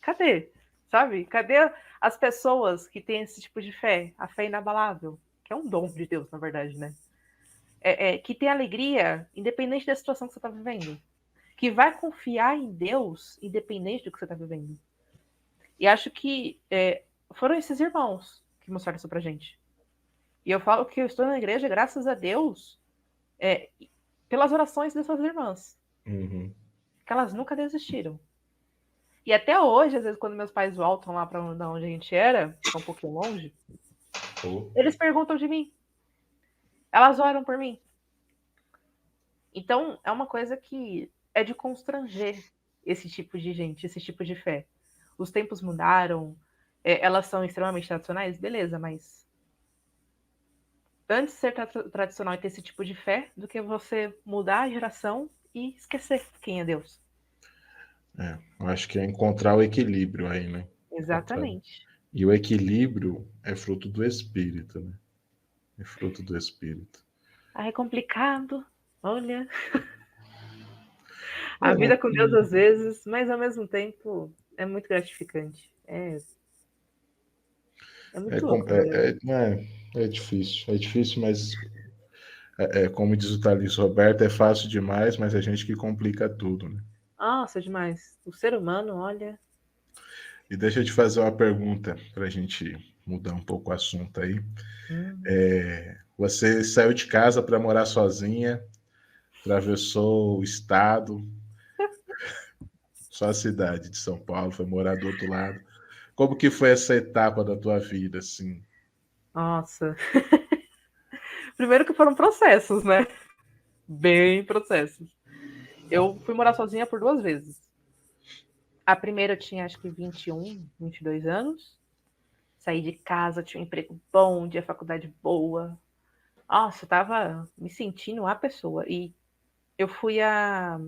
cadê? Sabe? Cadê as pessoas que têm esse tipo de fé? A fé inabalável. Que é um dom de Deus, na verdade, né? Que tem alegria, independente da situação que você está vivendo. Que vai confiar em Deus, independente do que você está vivendo. E acho que foram esses irmãos que mostraram isso pra gente. E eu falo que eu estou na igreja, graças a Deus, pelas orações dessas irmãs. Uhum. Que elas nunca desistiram. E até hoje, às vezes, quando meus pais voltam lá para onde a gente era, que é um pouquinho longe, eles perguntam de mim. Elas oram por mim. Então, é uma coisa que é de constranger esse tipo de gente, esse tipo de fé. Os tempos mudaram, elas são extremamente tradicionais, beleza, mas antes de ser tradicional e ter esse tipo de fé, do que você mudar a geração e esquecer quem é Deus. Eu acho que é encontrar o equilíbrio aí, né? Exatamente. E o equilíbrio é fruto do Espírito, né? É fruto do Espírito. É complicado, olha. A vida com Deus às vezes, mas ao mesmo tempo é muito gratificante. É muito louco. É difícil, mas como diz o Thalys Roberto, é fácil demais, mas a gente que complica tudo, né? Nossa, demais. O ser humano, olha. E deixa eu te fazer uma pergunta para a gente mudar um pouco o assunto aí. Você saiu de casa para morar sozinha, atravessou o estado, só a cidade de São Paulo, foi morar do outro lado. Como que foi essa etapa da tua vida, assim? Nossa. Primeiro que foram processos, né? Bem processos. Eu fui morar sozinha por 2 vezes. A primeira eu tinha acho que 21, 22 anos. Saí de casa, tinha um emprego bom, tinha faculdade boa. Nossa, eu tava me sentindo a pessoa. E eu fui a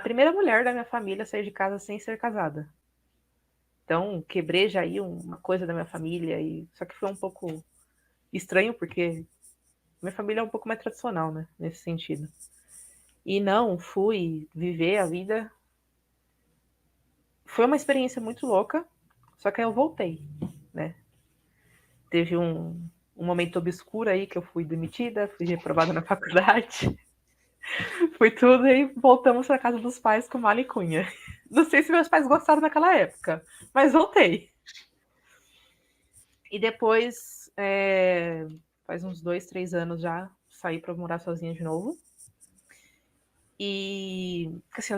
primeira mulher da minha família a sair de casa sem ser casada. Então, quebrei já aí uma coisa da minha família. Só que foi um pouco estranho, porque minha família é um pouco mais tradicional, né? Nesse sentido. E não, fui viver a vida. Foi uma experiência muito louca, só que aí eu voltei, né? Teve um momento obscuro aí que eu fui demitida, fui reprovada na faculdade. Foi tudo e voltamos para casa dos pais com mala e cunha. Não sei se meus pais gostaram naquela época, mas voltei. E depois, faz uns 2, 3 anos já, saí para morar sozinha de novo. E, assim,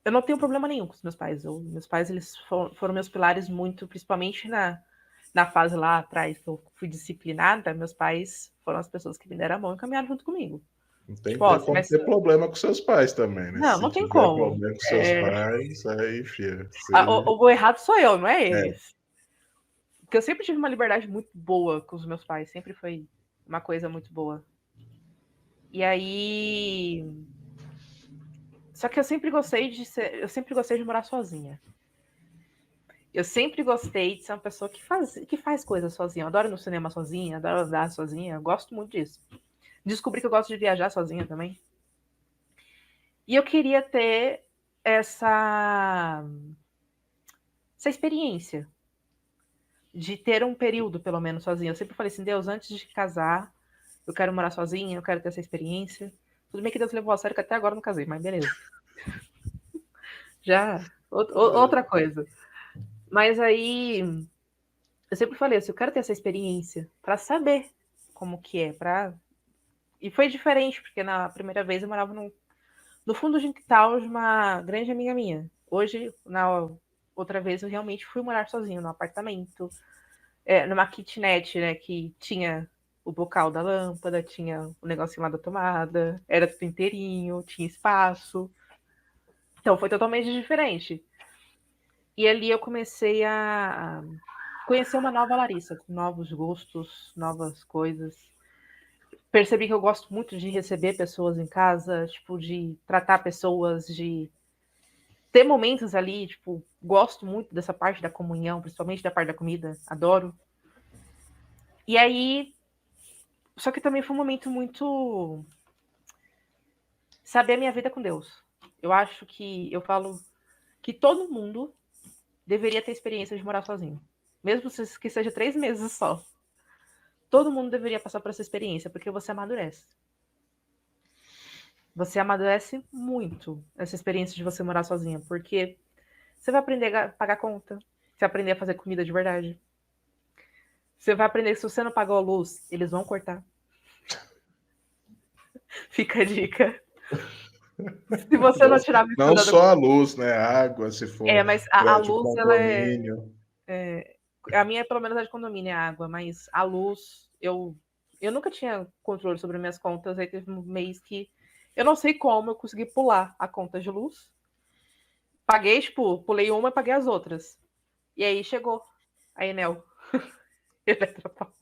eu não tenho problema nenhum com os meus pais. Meus pais, eles foram meus pilares muito, principalmente na fase lá atrás que eu fui disciplinada, meus pais foram as pessoas que me deram a mão e caminharam junto comigo. Não tem Tipo, ó, como ter problema com seus pais também, né? Não, Se não tem tiver como. problema com seus pais, aí, filha, O errado sou eu, não é É. eles. Porque eu sempre tive uma liberdade muito boa com os meus pais, sempre foi uma coisa muito boa. E aí. Só que eu sempre gostei de morar sozinha. Eu sempre gostei de ser uma pessoa que faz coisas sozinha. Eu adoro ir no cinema sozinha, adoro andar sozinha, eu gosto muito disso. Descobri que eu gosto de viajar sozinha também. E eu queria ter essa experiência de ter um período, pelo menos, sozinha. Eu sempre falei assim, Deus, antes de casar, eu quero morar sozinha, eu quero ter essa experiência. Tudo bem que Deus levou a sério que até agora eu não casei, mas beleza. Já, outra coisa. Mas aí, eu sempre falei assim, eu quero ter essa experiência para saber como que é, E foi diferente, porque na primeira vez eu morava no fundo de um quintal de uma grande amiga minha. Hoje, na outra vez, eu realmente fui morar sozinho no apartamento, numa kitnet, né, que tinha o bocal da lâmpada, tinha o negocinho lá da tomada, era tudo inteirinho, tinha espaço. Então foi totalmente diferente. E ali eu comecei a conhecer uma nova Larissa, com novos gostos, novas coisas. Percebi que eu gosto muito de receber pessoas em casa, tipo, de tratar pessoas, de ter momentos ali, tipo, gosto muito dessa parte da comunhão, principalmente da parte da comida, adoro. E aí, só que também foi um momento muito saber a minha vida com Deus. Eu acho que eu falo que todo mundo deveria ter experiência de morar sozinho, mesmo que seja 3 meses só. Todo mundo deveria passar por essa experiência, porque você amadurece. Você amadurece muito essa experiência de você morar sozinha, porque você vai aprender a pagar conta, você vai aprender a fazer comida de verdade. Você vai aprender que se você não pagou a luz, eles vão cortar. Fica a dica. Se você não tirar a Não mistura só a luz, né? A água, se for mas a de luz, ela condomínio. a minha, pelo menos, é de condomínio, é água, mas a luz, eu nunca tinha controle sobre minhas contas. Aí teve um mês que eu não sei como eu consegui pular a conta de luz. Paguei, tipo, pulei uma e paguei as outras. E aí chegou a Enel. Eletropaulo.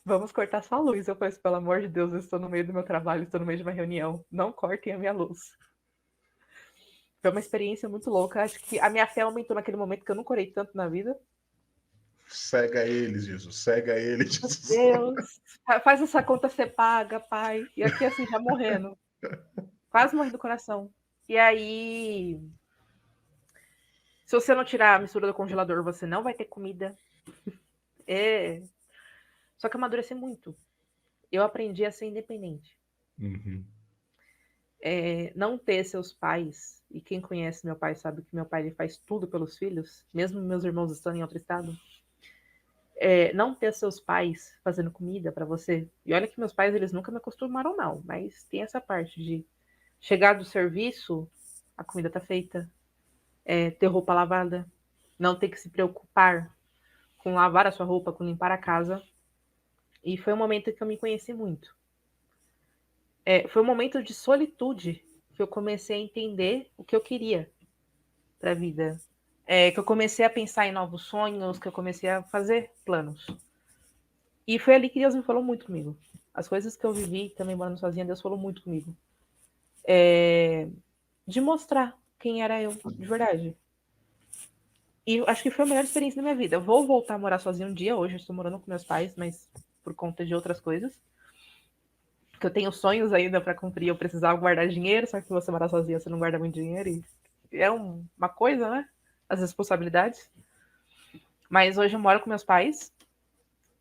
Vamos cortar sua luz. Eu falei, pelo amor de Deus, eu estou no meio do meu trabalho, estou no meio de uma reunião. Não cortem a minha luz. Foi uma experiência muito louca. Acho que a minha fé aumentou naquele momento que eu nunca orei tanto na vida. Cega eles, Jesus. Cega eles, Jesus. Deus, faz essa conta ser paga, pai. E aqui, assim, já morrendo. Quase morri do coração. E aí, se você não tirar a mistura do congelador, você não vai ter comida. Só que eu amadureci muito. Eu aprendi a ser independente. Uhum. Não ter seus pais, e quem conhece meu pai sabe que meu pai ele faz tudo pelos filhos, mesmo meus irmãos estando em outro estado. Não ter seus pais fazendo comida para você. E olha que meus pais eles nunca me acostumaram não, mas tem essa parte de chegar do serviço, a comida tá feita, ter roupa lavada, não ter que se preocupar com lavar a sua roupa, com limpar a casa. E foi um momento que eu me conheci muito. Foi um momento de solitude que eu comecei a entender o que eu queria para a vida. Que eu comecei a pensar em novos sonhos, que eu comecei a fazer planos. E foi ali que Deus me falou muito comigo. As coisas que eu vivi também morando sozinha, Deus falou muito comigo. De mostrar quem era eu, de verdade. E acho que foi a melhor experiência da minha vida. Eu vou voltar a morar sozinha um dia. Hoje eu estou morando com meus pais, mas por conta de outras coisas. Que eu tenho sonhos ainda para cumprir. Eu precisava guardar dinheiro, só que você morar sozinha, você não guarda muito dinheiro. E é uma coisa, né? As responsabilidades. Mas hoje eu moro com meus pais.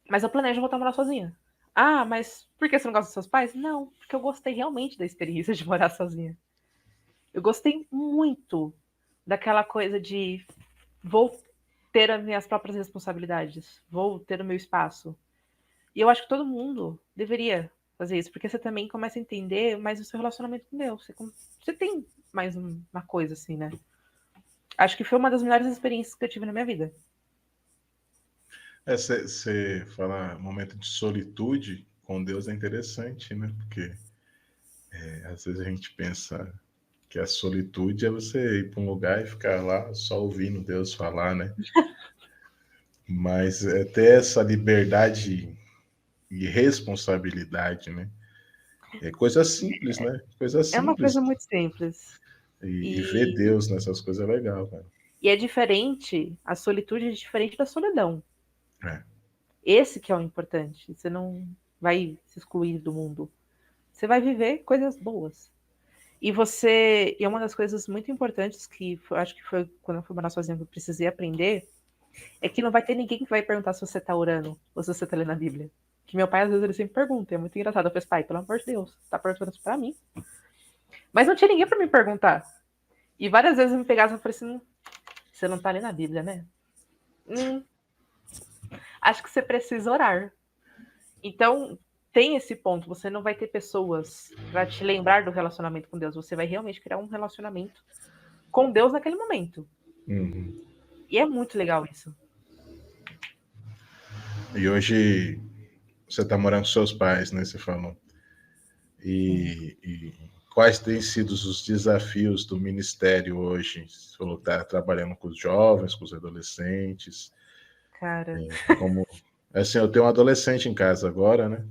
Mas eu planejo voltar a morar sozinha. Ah, mas por que você não gosta dos seus pais? Não, porque eu gostei realmente da experiência de morar sozinha. Eu gostei muito daquela coisa de vou ter as minhas próprias responsabilidades, vou ter o meu espaço. E eu acho que todo mundo deveria fazer isso, porque você também começa a entender mais o seu relacionamento com Deus. Você tem mais uma coisa, assim, né? Acho que foi uma das melhores experiências que eu tive na minha vida. Você fala momento de solitude com Deus é interessante, né? Porque às vezes a gente pensa que a solitude é você ir para um lugar e ficar lá só ouvindo Deus falar, né? Mas é ter essa liberdade e responsabilidade, né? É coisa simples, né? Coisa É uma simples. coisa muito simples. E ver E, Deus nessas coisas é legal, cara. e é diferente, a solitude é diferente da solidão. É. Esse que é o importante. Você não vai se excluir do mundo. Você vai viver coisas boas. E é uma das coisas muito importantes que acho que foi quando eu fui morar sozinha que eu precisei aprender, é que não vai ter ninguém que vai perguntar se você tá orando ou se você tá lendo a Bíblia. Que meu pai, às vezes, ele sempre pergunta, é muito engraçado. Eu falei, pai, pelo amor de Deus, você tá perguntando isso pra mim. Mas não tinha ninguém pra me perguntar. E várias vezes eu me pegava e falei assim, você não tá lendo a Bíblia, né? Hum, acho que você precisa orar. Então, tem esse ponto. Você não vai ter pessoas para te lembrar do relacionamento com Deus. Você vai realmente criar um relacionamento com Deus naquele momento. Uhum. E é muito legal isso. E hoje você está morando com seus pais, né? Você falou. Sim. E quais têm sido os desafios do ministério hoje? Você falou que está trabalhando com os jovens, com os adolescentes. Cara, Como assim, eu tenho um adolescente em casa agora, né?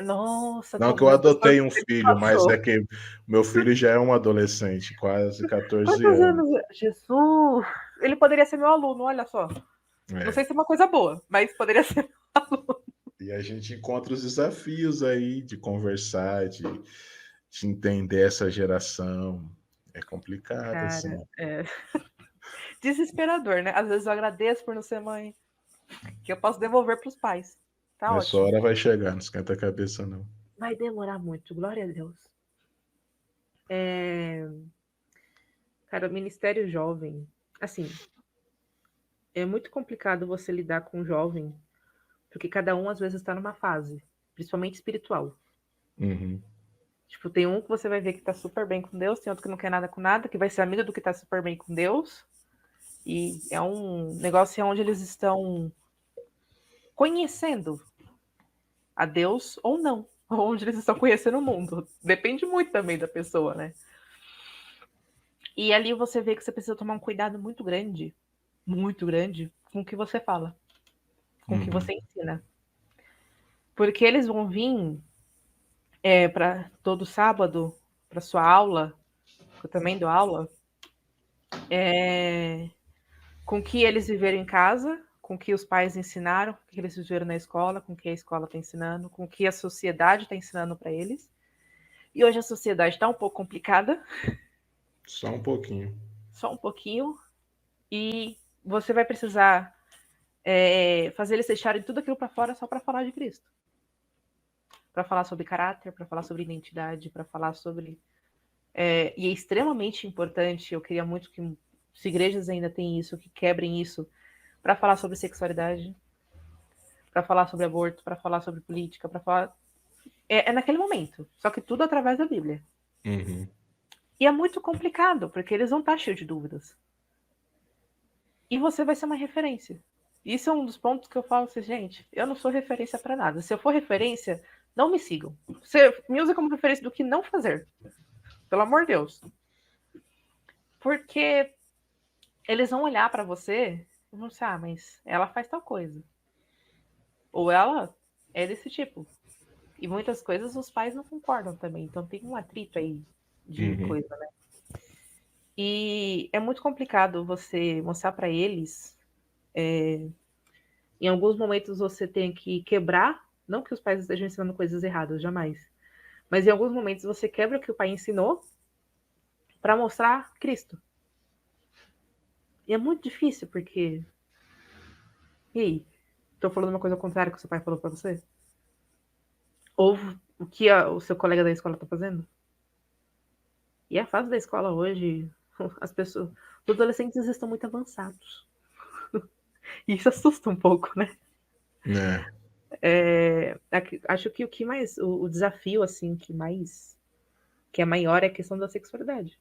nossa, Não que eu meu Deus, adotei quantos um anos filho, mas é passou? que meu filho já é um adolescente, quase 14 Quantos anos. anos? Jesus! Ele poderia ser meu aluno, olha só. Não sei É. se é uma coisa boa, mas poderia ser meu aluno. E a gente encontra os desafios aí de conversar, de entender essa geração. É complicado, Cara, assim. é desesperador, né? Às vezes eu agradeço por não ser mãe, que eu posso devolver para os pais. Tá Mas sua ótimo. hora vai chegar, não esquenta a cabeça, não. Vai demorar muito, glória a Deus. É, cara, o Ministério Jovem, assim, é muito complicado você lidar com o jovem, porque cada um às vezes está numa fase, principalmente espiritual. Uhum. Tipo, tem um que você vai ver que tá super bem com Deus, tem outro que não quer nada com nada, que vai ser amigo do que tá super bem com Deus. E é um negócio onde eles estão conhecendo a Deus ou não, onde eles estão conhecendo o mundo. Depende muito também da pessoa, né? E ali você vê que você precisa tomar um cuidado muito grande, com o que você fala, com o que Uhum. você ensina. Porque eles vão vir para todo sábado, para sua aula, que eu também dou aula, com o que eles viveram em casa, com o que os pais ensinaram, com o que eles viveram na escola, com o que a escola está ensinando, com o que a sociedade está ensinando para eles. E hoje a sociedade está um pouco complicada, Só um pouquinho. só um pouquinho, e você vai precisar fazer eles deixarem tudo aquilo para fora só para falar de Cristo. Para falar sobre caráter, para falar sobre identidade, para falar sobre. E é extremamente importante, eu queria muito que as igrejas ainda têm isso, que quebrem isso, para falar sobre sexualidade, para falar sobre aborto, para falar sobre política, para falar. É naquele momento, só que tudo através da Bíblia. Uhum. E é muito complicado, porque eles vão estar cheios de dúvidas. E você vai ser uma referência. Isso é um dos pontos que eu falo assim, gente, eu não sou referência para nada. Se eu for referência, não me sigam. Você me usa como referência do que não fazer. Pelo amor de Deus. Porque eles vão olhar para você e vão dizer, mas ela faz tal coisa. Ou ela é desse tipo. E muitas coisas os pais não concordam também. Então tem um atrito aí de Uhum. coisa, né? E é muito complicado você mostrar para eles. Em alguns momentos você tem que quebrar, não que os pais estejam ensinando coisas erradas, jamais. Mas em alguns momentos você quebra o que o pai ensinou para mostrar Cristo. E é muito difícil, porque. E aí? Tô falando uma coisa ao contrário que o seu pai falou para você? Ou o que o seu colega da escola tá fazendo? E a fase da escola hoje, as pessoas. Os adolescentes estão muito avançados. E isso assusta um pouco, né? É. Acho que o que mais. O desafio, assim, que é maior é a questão da sexualidade.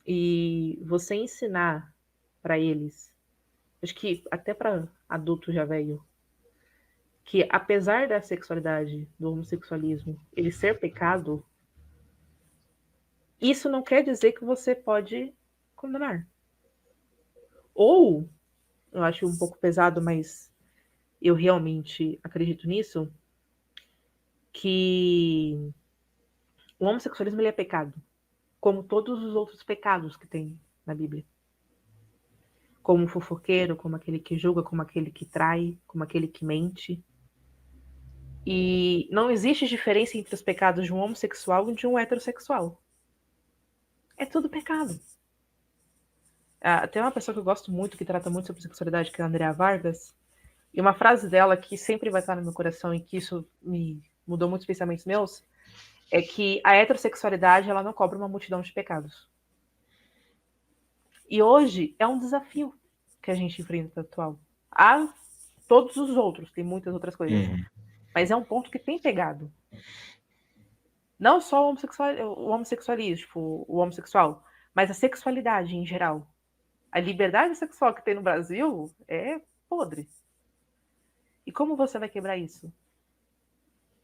E você ensinar para eles, acho que até para adulto já velho, que apesar da sexualidade, do homossexualismo, ele ser pecado, isso não quer dizer que você pode condenar. Ou, eu acho um pouco pesado, mas eu realmente acredito nisso, que o homossexualismo ele é pecado, como todos os outros pecados que tem na Bíblia. Como o fofoqueiro, como aquele que julga, como aquele que trai, como aquele que mente. E não existe diferença entre os pecados de um homossexual e de um heterossexual. É tudo pecado. Tem uma pessoa que eu gosto muito, que trata muito sobre sexualidade, que é a Andrea Vargas, e uma frase dela que sempre vai estar no meu coração e que isso me mudou muitos pensamentos meus, é que a heterossexualidade ela não cobra uma multidão de pecados. E hoje é um desafio que a gente enfrenta atual. Há todos os outros, tem muitas outras coisas. Mas é um ponto que tem pegado. Não só o homossexualismo, o homossexual, mas a sexualidade em geral. A liberdade sexual que tem no Brasil é podre. E como você vai quebrar isso?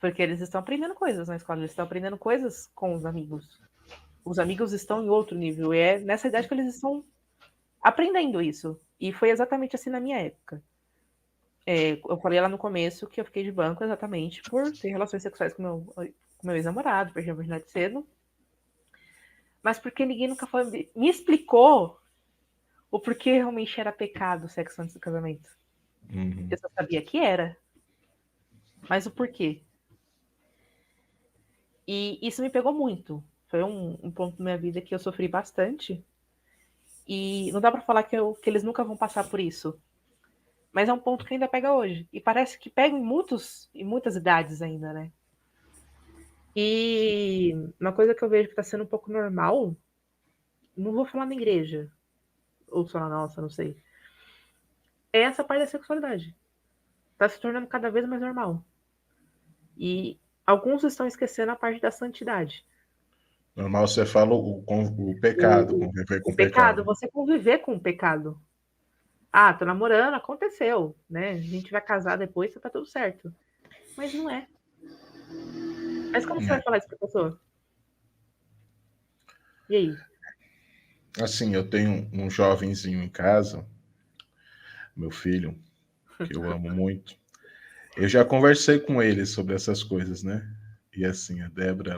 Porque eles estão aprendendo coisas na escola, eles estão aprendendo coisas com os amigos. Os amigos estão em outro nível. E é nessa idade que eles estão aprendendo isso. E foi exatamente assim na minha época. Eu falei lá no começo que eu fiquei de banco exatamente por ter relações sexuais com meu ex-namorado, perdi a virgindade cedo. Mas porque ninguém nunca me explicou o porquê realmente era pecado o sexo antes do casamento. Eu só sabia que era. Mas o porquê? E isso me pegou muito. Foi um ponto da minha vida que eu sofri bastante. E não dá pra falar que eles nunca vão passar por isso. Mas é um ponto que ainda pega hoje. E parece que pega em muitas idades ainda, né? E uma coisa que eu vejo que tá sendo um pouco normal, não vou falar na igreja, ou só na nossa, não sei, é essa parte da sexualidade. Tá se tornando cada vez mais normal. E alguns estão esquecendo a parte da santidade. Normal você fala o pecado, conviver com O o pecado. pecado, você conviver com o pecado. Ah, tô namorando, aconteceu, né? A gente vai casar depois, tá tudo certo. Mas não é. Mas como você vai falar isso pra pessoa? E aí? Assim, eu tenho um jovenzinho em casa, meu filho, que eu amo muito. Eu já conversei com ele sobre essas coisas, né? E assim, a Débora,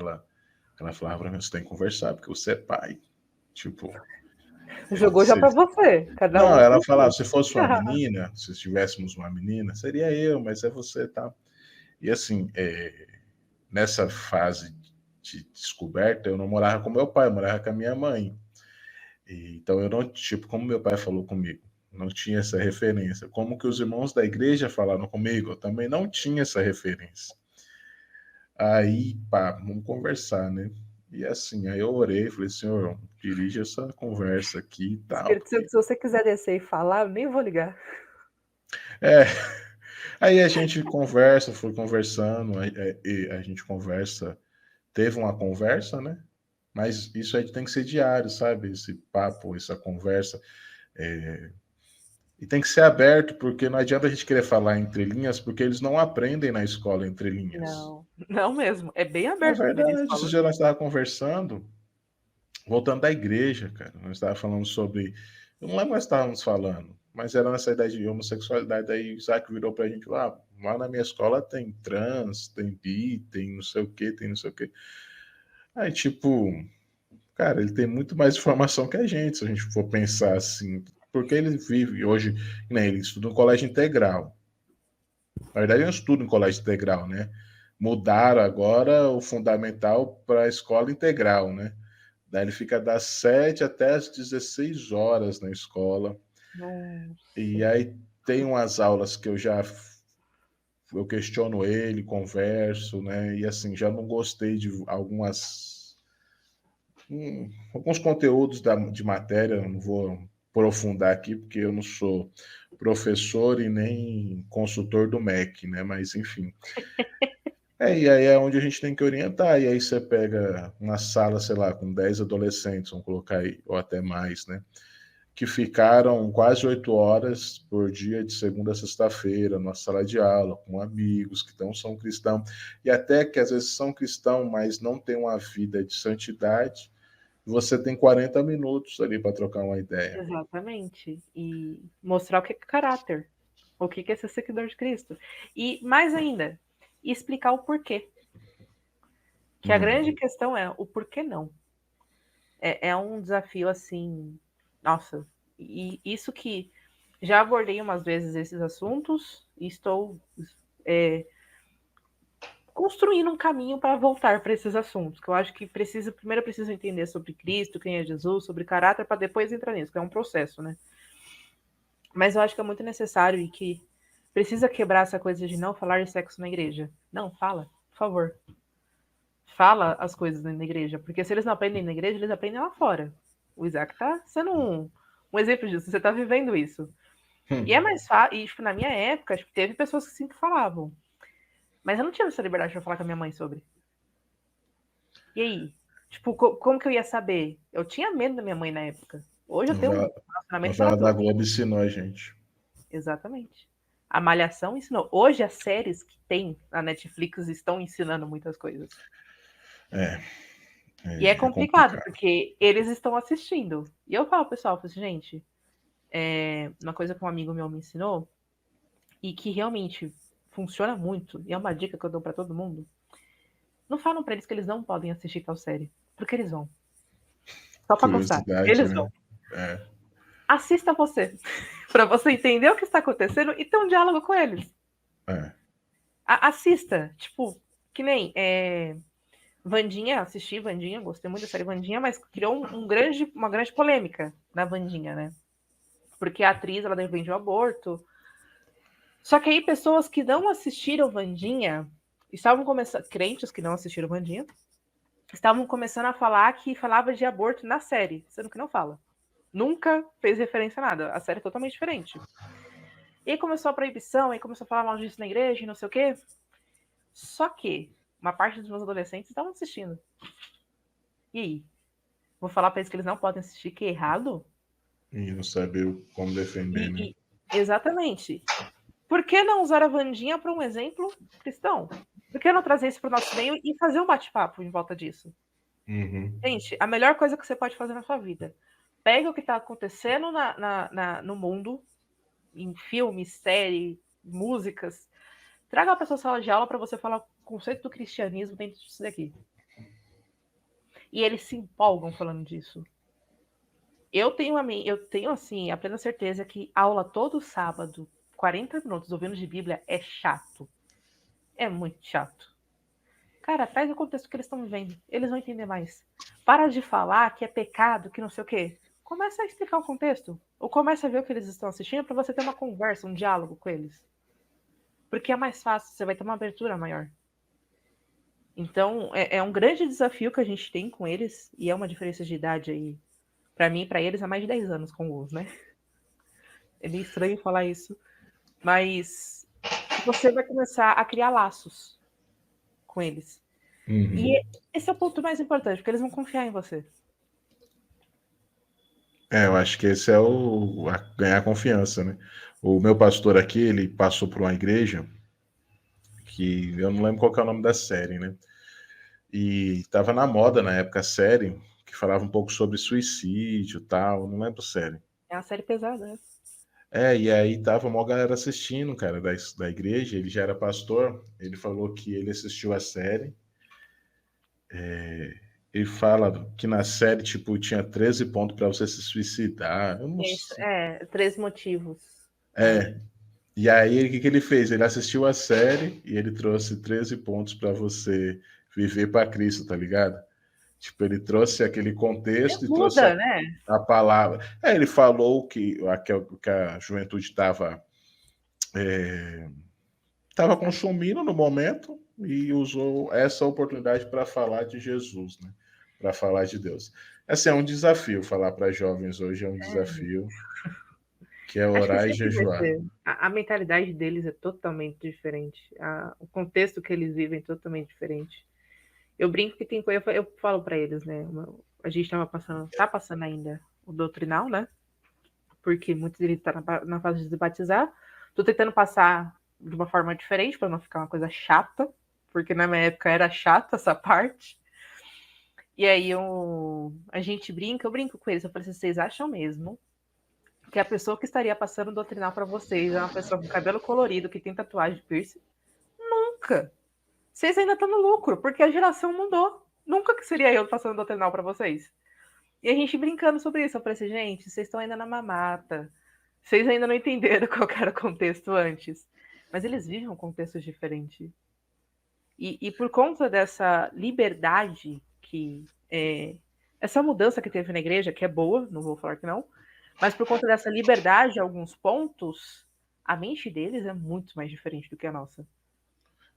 ela falava pra mim, você tem que conversar, porque você é pai. Tipo, Jogou já você... pra você, cada Não, um ela com falava, si. se fosse uma menina, se tivéssemos uma menina, seria eu, mas é você, tá? E assim, nessa fase de descoberta, eu não morava com meu pai, eu morava com a minha mãe. Então eu não, tipo, como meu pai falou comigo, não tinha essa referência. Como que os irmãos da igreja falaram comigo, eu também não tinha essa referência. Aí, pá, vamos conversar, né? E assim, aí eu orei, falei, Senhor, dirige essa conversa aqui e tal, Espírito Santo, porque... se você quiser descer e falar, eu nem vou ligar. É, aí a gente conversa, foi conversando, a gente conversa, teve uma conversa, né? Mas isso aí tem que ser diário, sabe? Esse papo, essa conversa. E tem que ser aberto, porque não adianta a gente querer falar entre linhas, porque eles não aprendem na escola entre linhas. Não, não mesmo. É bem É aberto também na verdade, esse escola. dia nós estávamos conversando, voltando da igreja, cara. Nós estávamos falando sobre. Eu não lembro o que nós estávamos falando, mas era nessa ideia de homossexualidade. Aí o Isaac virou pra gente lá. Lá na minha escola tem trans, tem bi, tem não sei o que, tem não sei o que. Aí, tipo, cara, ele tem muito mais informação que a gente, se a gente for pensar assim. Porque ele vive hoje, né, ele estuda no colégio integral. Na verdade, eu estudo em colégio integral, né? Mudaram agora o fundamental para a escola integral, né? Daí ele fica das 7 até as 16 horas na escola. E Nossa. aí tem umas aulas que eu questiono ele, converso, né? E assim, já não gostei de alguns conteúdos de matéria, não vou aprofundar aqui, porque eu não sou professor e nem consultor do MEC, né? Mas enfim. E aí é onde a gente tem que orientar. E aí você pega uma sala, sei lá, com 10 adolescentes, vamos colocar aí, ou até mais, né? Que ficaram quase 8 horas por dia, de segunda a sexta-feira, na sala de aula, com amigos que não são cristãos, e até que às vezes são cristãos, mas não têm uma vida de santidade, você tem 40 minutos ali para trocar uma ideia. Exatamente. E mostrar o que é caráter, o que é ser seguidor de Cristo. E mais ainda, explicar o porquê. Que a grande questão é o porquê não. É um desafio assim, nossa, e isso que já abordei umas vezes esses assuntos e estou construindo um caminho para voltar para esses assuntos, que eu acho que primeiro eu preciso entender sobre Cristo, quem é Jesus, sobre caráter, para depois entrar nisso, que é um processo, né? Mas eu acho que é muito necessário e que precisa quebrar essa coisa de não falar de sexo na igreja. Não, fala, por favor. Fala as coisas na igreja, porque se eles não aprendem na igreja, eles aprendem lá fora. O Isaac tá sendo um exemplo disso, você tá vivendo isso. E é mais fácil, e tipo, na minha época, tipo, teve pessoas que sim que falavam. Mas eu não tinha essa liberdade para falar com a minha mãe sobre. E aí? Tipo, como que eu ia saber? Eu tinha medo da minha mãe na época. Hoje eu tenho um A relacionamento novela da maravilhoso. Globo ensinou a gente. Exatamente. A Malhação ensinou. Hoje as séries que tem na Netflix estão ensinando muitas coisas. E é complicado, porque eles estão assistindo. E eu falo, pessoal, gente, uma coisa que um amigo meu me ensinou, e que realmente funciona muito, e é uma dica que eu dou para todo mundo, não falam para eles que eles não podem assistir tal série, porque eles vão. Só para constar, Curiosidade, eles né? vão. Assista você, para você entender o que está acontecendo e ter um diálogo com eles. Assista, tipo, que nem Wandinha, assisti Wandinha, gostei muito da série Wandinha, mas criou uma grande polêmica na Wandinha, né? Porque a atriz, ela defende o aborto. Só que aí pessoas que não assistiram Wandinha, estavam começando, crentes que não assistiram Wandinha, estavam começando a falar que falava de aborto na série, sendo que não fala. Nunca fez referência a nada. A série é totalmente diferente. E aí começou a proibição, aí começou a falar mal disso na igreja e não sei o quê. Só que uma parte dos meus adolescentes estavam assistindo. E aí? Vou falar para eles que eles não podem assistir, que é errado? E não saber como defender, né? Exatamente. Por que não usar a Wandinha para um exemplo cristão? Por que não trazer isso para o nosso meio e fazer um bate-papo em volta disso? Gente, a melhor coisa que você pode fazer na sua vida. Pega o que está acontecendo no mundo, em filmes, série, músicas. Traga para sua sala de aula para você falar o conceito do cristianismo dentro disso daqui. E eles se empolgam falando disso. Eu tenho assim, a plena certeza que aula todo sábado, 40 minutos ouvindo de Bíblia é chato. É muito chato. Cara, traz o contexto que eles estão vivendo. Eles vão entender mais. Para de falar que é pecado, que não sei o quê. Começa a explicar o contexto. Ou começa a ver o que eles estão assistindo para você ter uma conversa, um diálogo com eles. Porque é mais fácil, você vai ter uma abertura maior. Então, é um grande desafio que a gente tem com eles, e é uma diferença de idade aí. Para mim e para eles é mais de 10 anos com os, né? É meio estranho falar isso. Mas você vai começar a criar laços com eles. E esse é o ponto mais importante, porque eles vão confiar em você. Eu acho que esse é ganhar confiança, né? O meu pastor aqui, ele passou por uma igreja que eu não lembro qual que é o nome da série, né? E estava na moda na época a série que falava um pouco sobre suicídio e tal, não lembro a série. É uma série pesada, né? E aí tava uma galera assistindo, cara, da igreja, ele já era pastor, ele falou que ele assistiu a série, ele fala que na série, tipo, tinha 13 pontos para você se suicidar, eu não Isso, sei. 3 motivos. E aí, o que ele fez? Ele assistiu a série e ele trouxe 13 pontos para você viver para Cristo, tá ligado? Tipo, ele trouxe aquele contexto e trouxe Muda, né? a palavra. Ele falou que a juventude estava consumindo no momento e usou essa oportunidade para falar de Jesus, né? Para falar de Deus. Assim, é um desafio falar para jovens hoje, é um desafio que é Acho que orar e sempre vai jejuar. ser. A mentalidade deles é totalmente diferente. O contexto que eles vivem é totalmente diferente. Eu brinco que tem coisa. Eu falo para eles, né? A gente tá passando ainda o doutrinal, né? Porque muitos deles estão na fase de se batizar. Tô tentando passar de uma forma diferente para não ficar uma coisa chata, porque na minha época era chata essa parte. E aí a gente brinca, eu brinco com eles. Eu falei, vocês acham mesmo que a pessoa que estaria passando o doutrinal para vocês é uma pessoa com cabelo colorido que tem tatuagem de piercing? Nunca. Vocês ainda estão no lucro, porque a geração mudou. Nunca que seria eu passando o doutrinal para vocês. E a gente brincando sobre isso. Eu falei assim, gente, vocês estão ainda na mamata. Vocês ainda não entenderam qual era o contexto antes. Mas eles vivem um contexto diferente. E por conta dessa liberdade essa mudança que teve na igreja, que é boa, não vou falar que não, mas por conta dessa liberdade, alguns pontos, a mente deles é muito mais diferente do que a nossa.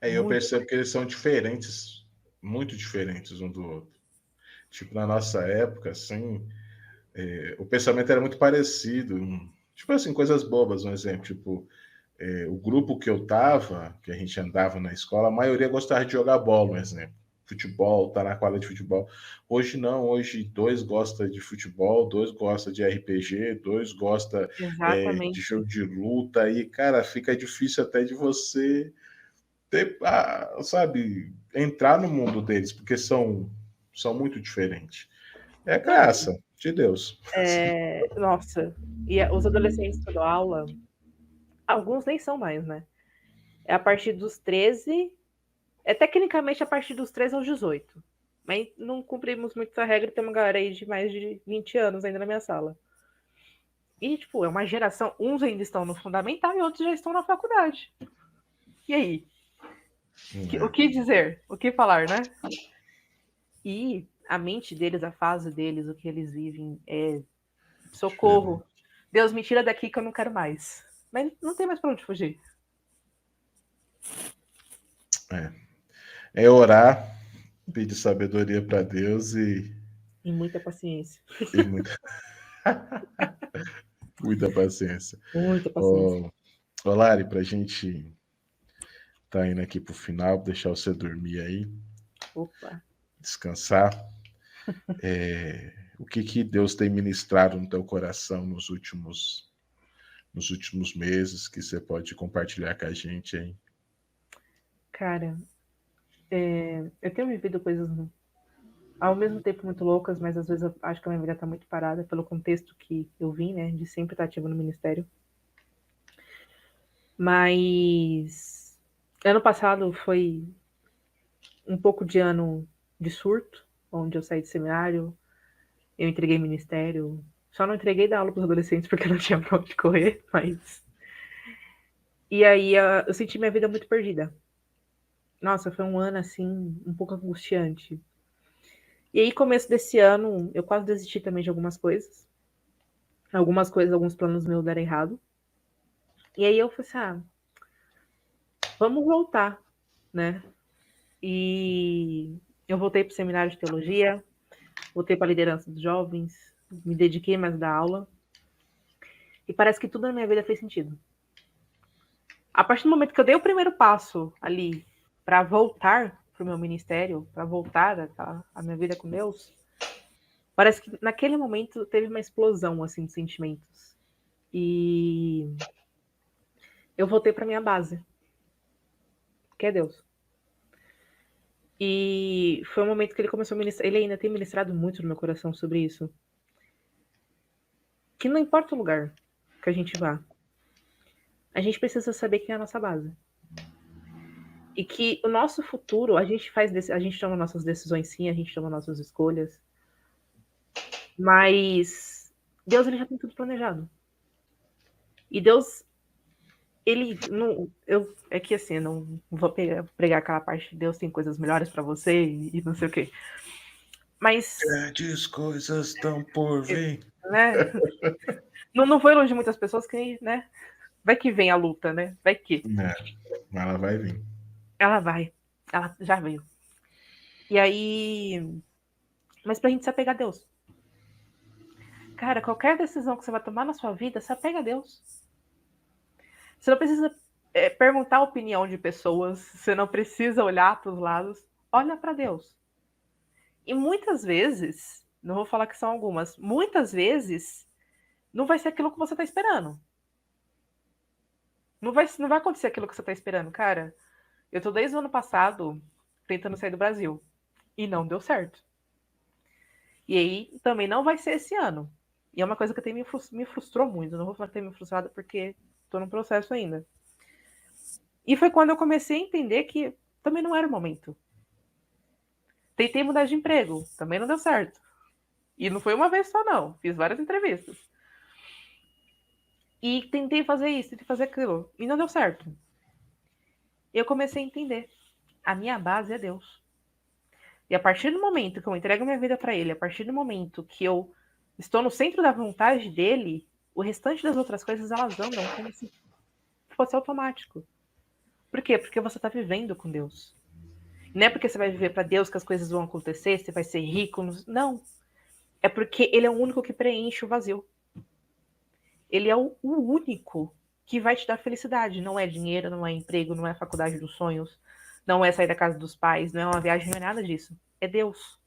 Eu Muito. percebo que eles são diferentes, muito diferentes um do outro. Tipo, na nossa época, assim, o pensamento era muito parecido. Tipo assim, coisas bobas, um exemplo. Tipo, o grupo que eu tava, que a gente andava na escola, a maioria gostava de jogar bola, um exemplo. Futebol, tá na quadra de futebol. Hoje não, hoje dois gosta de futebol, dois gosta de RPG, dois gosta de Exatamente. jogo de luta, e, cara, fica difícil até de você ter, sabe, entrar no mundo deles, porque são muito diferentes. É Não, graça de Deus. nossa. E os adolescentes que eu dou aula, alguns nem são mais, né? É a partir dos 13, tecnicamente a partir dos 13 aos 18. Mas não cumprimos muito essa regra, tem uma galera aí de mais de 20 anos ainda na minha sala. E, tipo, é uma geração, uns ainda estão no fundamental e outros já estão na faculdade. E aí? O que dizer? O que falar, né? E a mente deles, a fase deles, o que eles vivem é socorro. Deus, me tira daqui que eu não quero mais. Mas não tem mais pra onde fugir. É orar, pedir sabedoria para Deus E muita paciência. e muita, muita paciência. Muita paciência. Ô, Lari, para a gente tá indo aqui pro final, deixar você dormir aí, Opa. descansar. O que Deus tem ministrado no teu coração nos últimos meses que você pode compartilhar com a gente aí? Cara, eu tenho vivido coisas ao mesmo tempo muito loucas, mas às vezes eu acho que a minha vida tá muito parada pelo contexto que eu vim, né? De sempre estar ativa no ministério. Mas ano passado foi um pouco de ano de surto, onde eu saí de seminário, eu entreguei ministério. Só não entreguei da aula para os adolescentes porque não tinha pra onde correr, mas. E aí eu senti minha vida muito perdida. Nossa, foi um ano assim, um pouco angustiante. E aí, começo desse ano, eu quase desisti também de algumas coisas. Algumas coisas, alguns planos meus deram errado. E aí eu falei assim, vamos voltar, né? E eu voltei para o seminário de teologia, voltei para a liderança dos jovens, me dediquei mais da aula. E parece que tudo na minha vida fez sentido. A partir do momento que eu dei o primeiro passo ali para voltar para o meu ministério, para voltar a minha vida com Deus, parece que naquele momento teve uma explosão assim de sentimentos. E eu voltei para minha base, que é Deus. E foi um momento que ele começou a ministrar, ele ainda tem ministrado muito no meu coração sobre isso. Que não importa o lugar que a gente vá, a gente precisa saber quem é a nossa base. E que o nosso futuro, a gente toma nossas decisões sim, a gente toma nossas escolhas, mas Deus ele já tem tudo planejado. E Deus, ele não, é que assim, eu não vou pregar aquela parte de Deus tem coisas melhores para você e não sei o quê. Mas Grandes coisas estão por vir. né? Não foi longe de muitas pessoas que, né? Vai que vem a luta, né? Vai que. Ela vai vir. Ela vai. Ela já veio. E aí. Mas pra gente se apegar a Deus. Cara, qualquer decisão que você vai tomar na sua vida, se apega a Deus. Você não precisa perguntar a opinião de pessoas, você não precisa olhar para os lados. Olha para Deus. E muitas vezes, não vou falar que são algumas, muitas vezes não vai ser aquilo que você está esperando. Não vai acontecer aquilo que você está esperando, cara. Eu tô desde o ano passado tentando sair do Brasil. E não deu certo. E aí também não vai ser esse ano. E é uma coisa que tem me frustrou muito. Não vou falar que tem me frustrado porque tô no processo ainda. E foi quando eu comecei a entender que também não era o momento. Tentei mudar de emprego, também não deu certo. E não foi uma vez só, não. Fiz várias entrevistas. E tentei fazer isso, tentei fazer aquilo. E não deu certo. Eu comecei a entender. A minha base é Deus. E a partir do momento que eu entrego minha vida para Ele, a partir do momento que eu estou no centro da vontade dele, o restante das outras coisas elas andam como se fosse automático. Por quê? Porque você está vivendo com Deus. Não é porque você vai viver para Deus que as coisas vão acontecer, você vai ser rico. Não. É porque Ele é o único que preenche o vazio. Ele é o único que vai te dar felicidade. Não é dinheiro, não é emprego, não é a faculdade dos sonhos, não é sair da casa dos pais, não é uma viagem, não é nada disso. É Deus.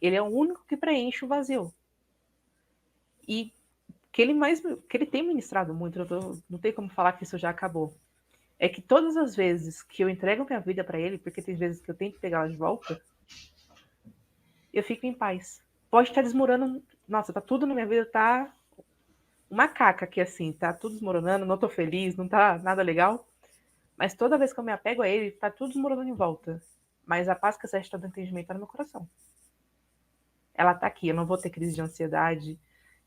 Ele é o único que preenche o vazio. E que ele tem ministrado muito, não tem como falar que isso já acabou. É que todas as vezes que eu entrego minha vida para ele, porque tem vezes que eu tento pegar ela de volta, eu fico em paz. Pode estar desmoronando, nossa, tá tudo na minha vida, tá uma caca aqui assim, tá tudo desmoronando, não tô feliz, não tá nada legal. Mas toda vez que eu me apego a ele, tá tudo desmoronando em volta. Mas a paz que excede todo entendimento tá no meu coração. Ela tá aqui, eu não vou ter crise de ansiedade,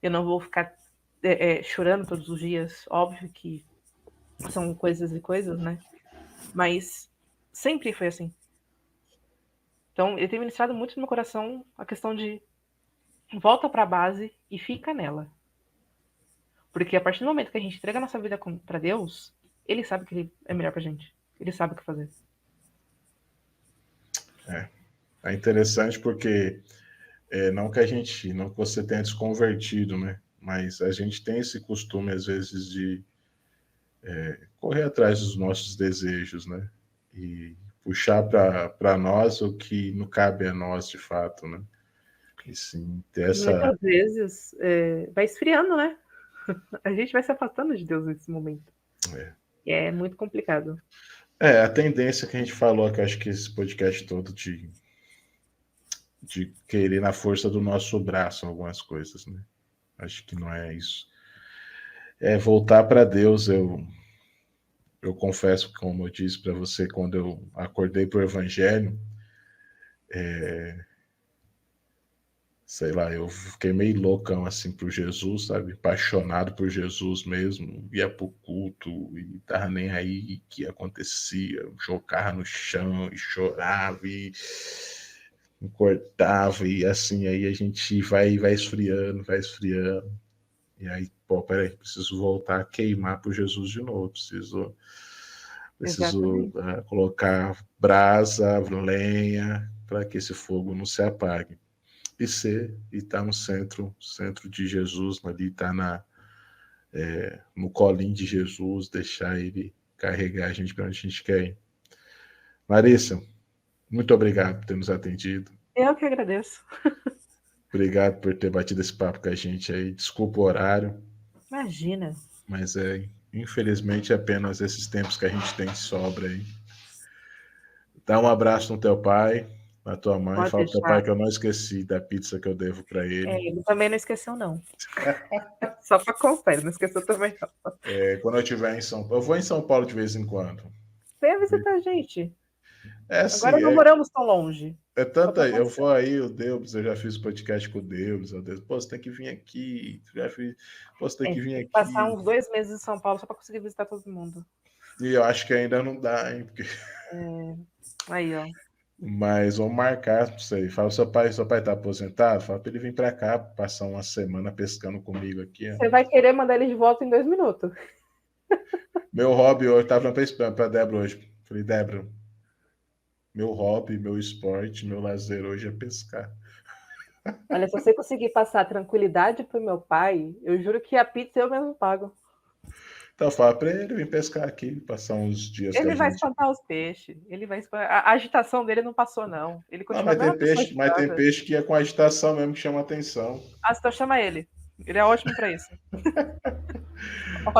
eu não vou ficar chorando todos os dias. Óbvio que são coisas e coisas, né? Mas sempre foi assim. Então, eu tenho ministrado muito no meu coração a questão de volta para a base e fica nela. Porque a partir do momento que a gente entrega a nossa vida para Deus, Ele sabe que Ele é melhor pra gente. Ele sabe o que fazer. É interessante porque não que a gente, não que você tenha desconvertido, né? Mas a gente tem esse costume às vezes de correr atrás dos nossos desejos, né? E puxar para nós o que não cabe a nós de fato, né? E sim, ter E essa. muitas vezes vai esfriando, né? A gente vai se afastando de Deus nesse momento. É. E é muito complicado. A tendência que a gente falou, que eu acho que esse podcast todo de querer na força do nosso braço algumas coisas, né? Acho que não é isso. É voltar para Deus. Eu confesso, como eu disse para você, quando eu acordei para o Evangelho, sei lá, eu fiquei meio loucão assim por Jesus, sabe? Apaixonado por Jesus mesmo. Ia pro culto e tava nem aí o que acontecia. Jogava no chão e chorava e cortava e assim, aí a gente vai esfriando, vai esfriando. E aí, pô, peraí, preciso voltar a queimar por Jesus de novo. Preciso Exatamente. colocar brasa, lenha, para que esse fogo não se apague. E estar no centro de Jesus, ali, estar no colinho de Jesus, deixar ele carregar a gente para onde a gente quer ir. Larissa, muito obrigado por ter nos atendido. Eu que agradeço. Obrigado por ter batido esse papo com a gente aí. Desculpa o horário, Imagina. mas infelizmente apenas esses tempos que a gente tem de sobra aí. Dá um abraço no teu pai, na tua mãe. Pode Fala pro teu pai deixar. que eu não esqueci da pizza que eu devo para ele. Ele também não esqueceu, não. Só para constar, ele não esqueceu também, não. Quando eu estiver em São Paulo, eu vou em São Paulo de vez em quando. Venha visitar a gente. É Agora assim, não moramos tão longe. Só para eu constar. vou aí, o Deus, eu já fiz podcast com o Deus, pô, você tem que vir aqui, já fiz, pô, você tem que vir Tem que passar aqui. uns 2 meses em São Paulo só para conseguir visitar todo mundo. E eu acho que ainda não dá, hein, porque... Aí, ó. Mas vamos marcar, não sei. Fala, seu pai tá aposentado? Fala pra ele vir pra cá, passar uma semana pescando comigo aqui. Ó. Você vai querer mandar ele de volta em 2 minutos. Meu hobby hoje, tava pra Débora hoje. Falei, Débora, meu hobby, meu esporte, meu lazer hoje é pescar. Olha, se você conseguir passar tranquilidade pro meu pai, eu juro que a pizza eu mesmo pago. Então fala para ele vir pescar aqui, passar uns dias com a Ele vai gente. espantar os peixes. Ele vai espantar... A agitação dele não passou, não. Ele Não, continua a mesma pessoa mas tem agitada. peixe que é com agitação mesmo que chama atenção. Ah, então chama ele. Ele é ótimo para isso.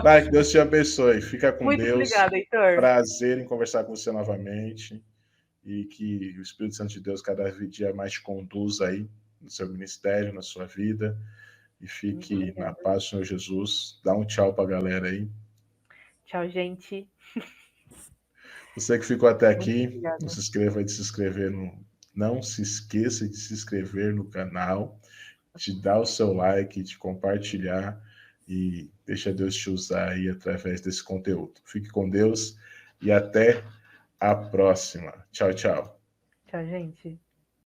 Vai, que Ótimo. Deus te abençoe. Fica com Muito Deus. obrigada, Heitor. Prazer em conversar com você novamente. E que o Espírito Santo de Deus cada dia mais te conduza aí no seu ministério, na sua vida. E Muito fique na obrigada. paz do Senhor Jesus. Dá um tchau para a galera aí. Tchau, gente. Você que ficou até Muito aqui, não obrigada. se inscreva de se inscrever não se esqueça de se inscrever no canal, de dar o seu like, de compartilhar e deixa Deus te usar aí através desse conteúdo. Fique com Deus e até a próxima. Tchau, tchau. Tchau, gente.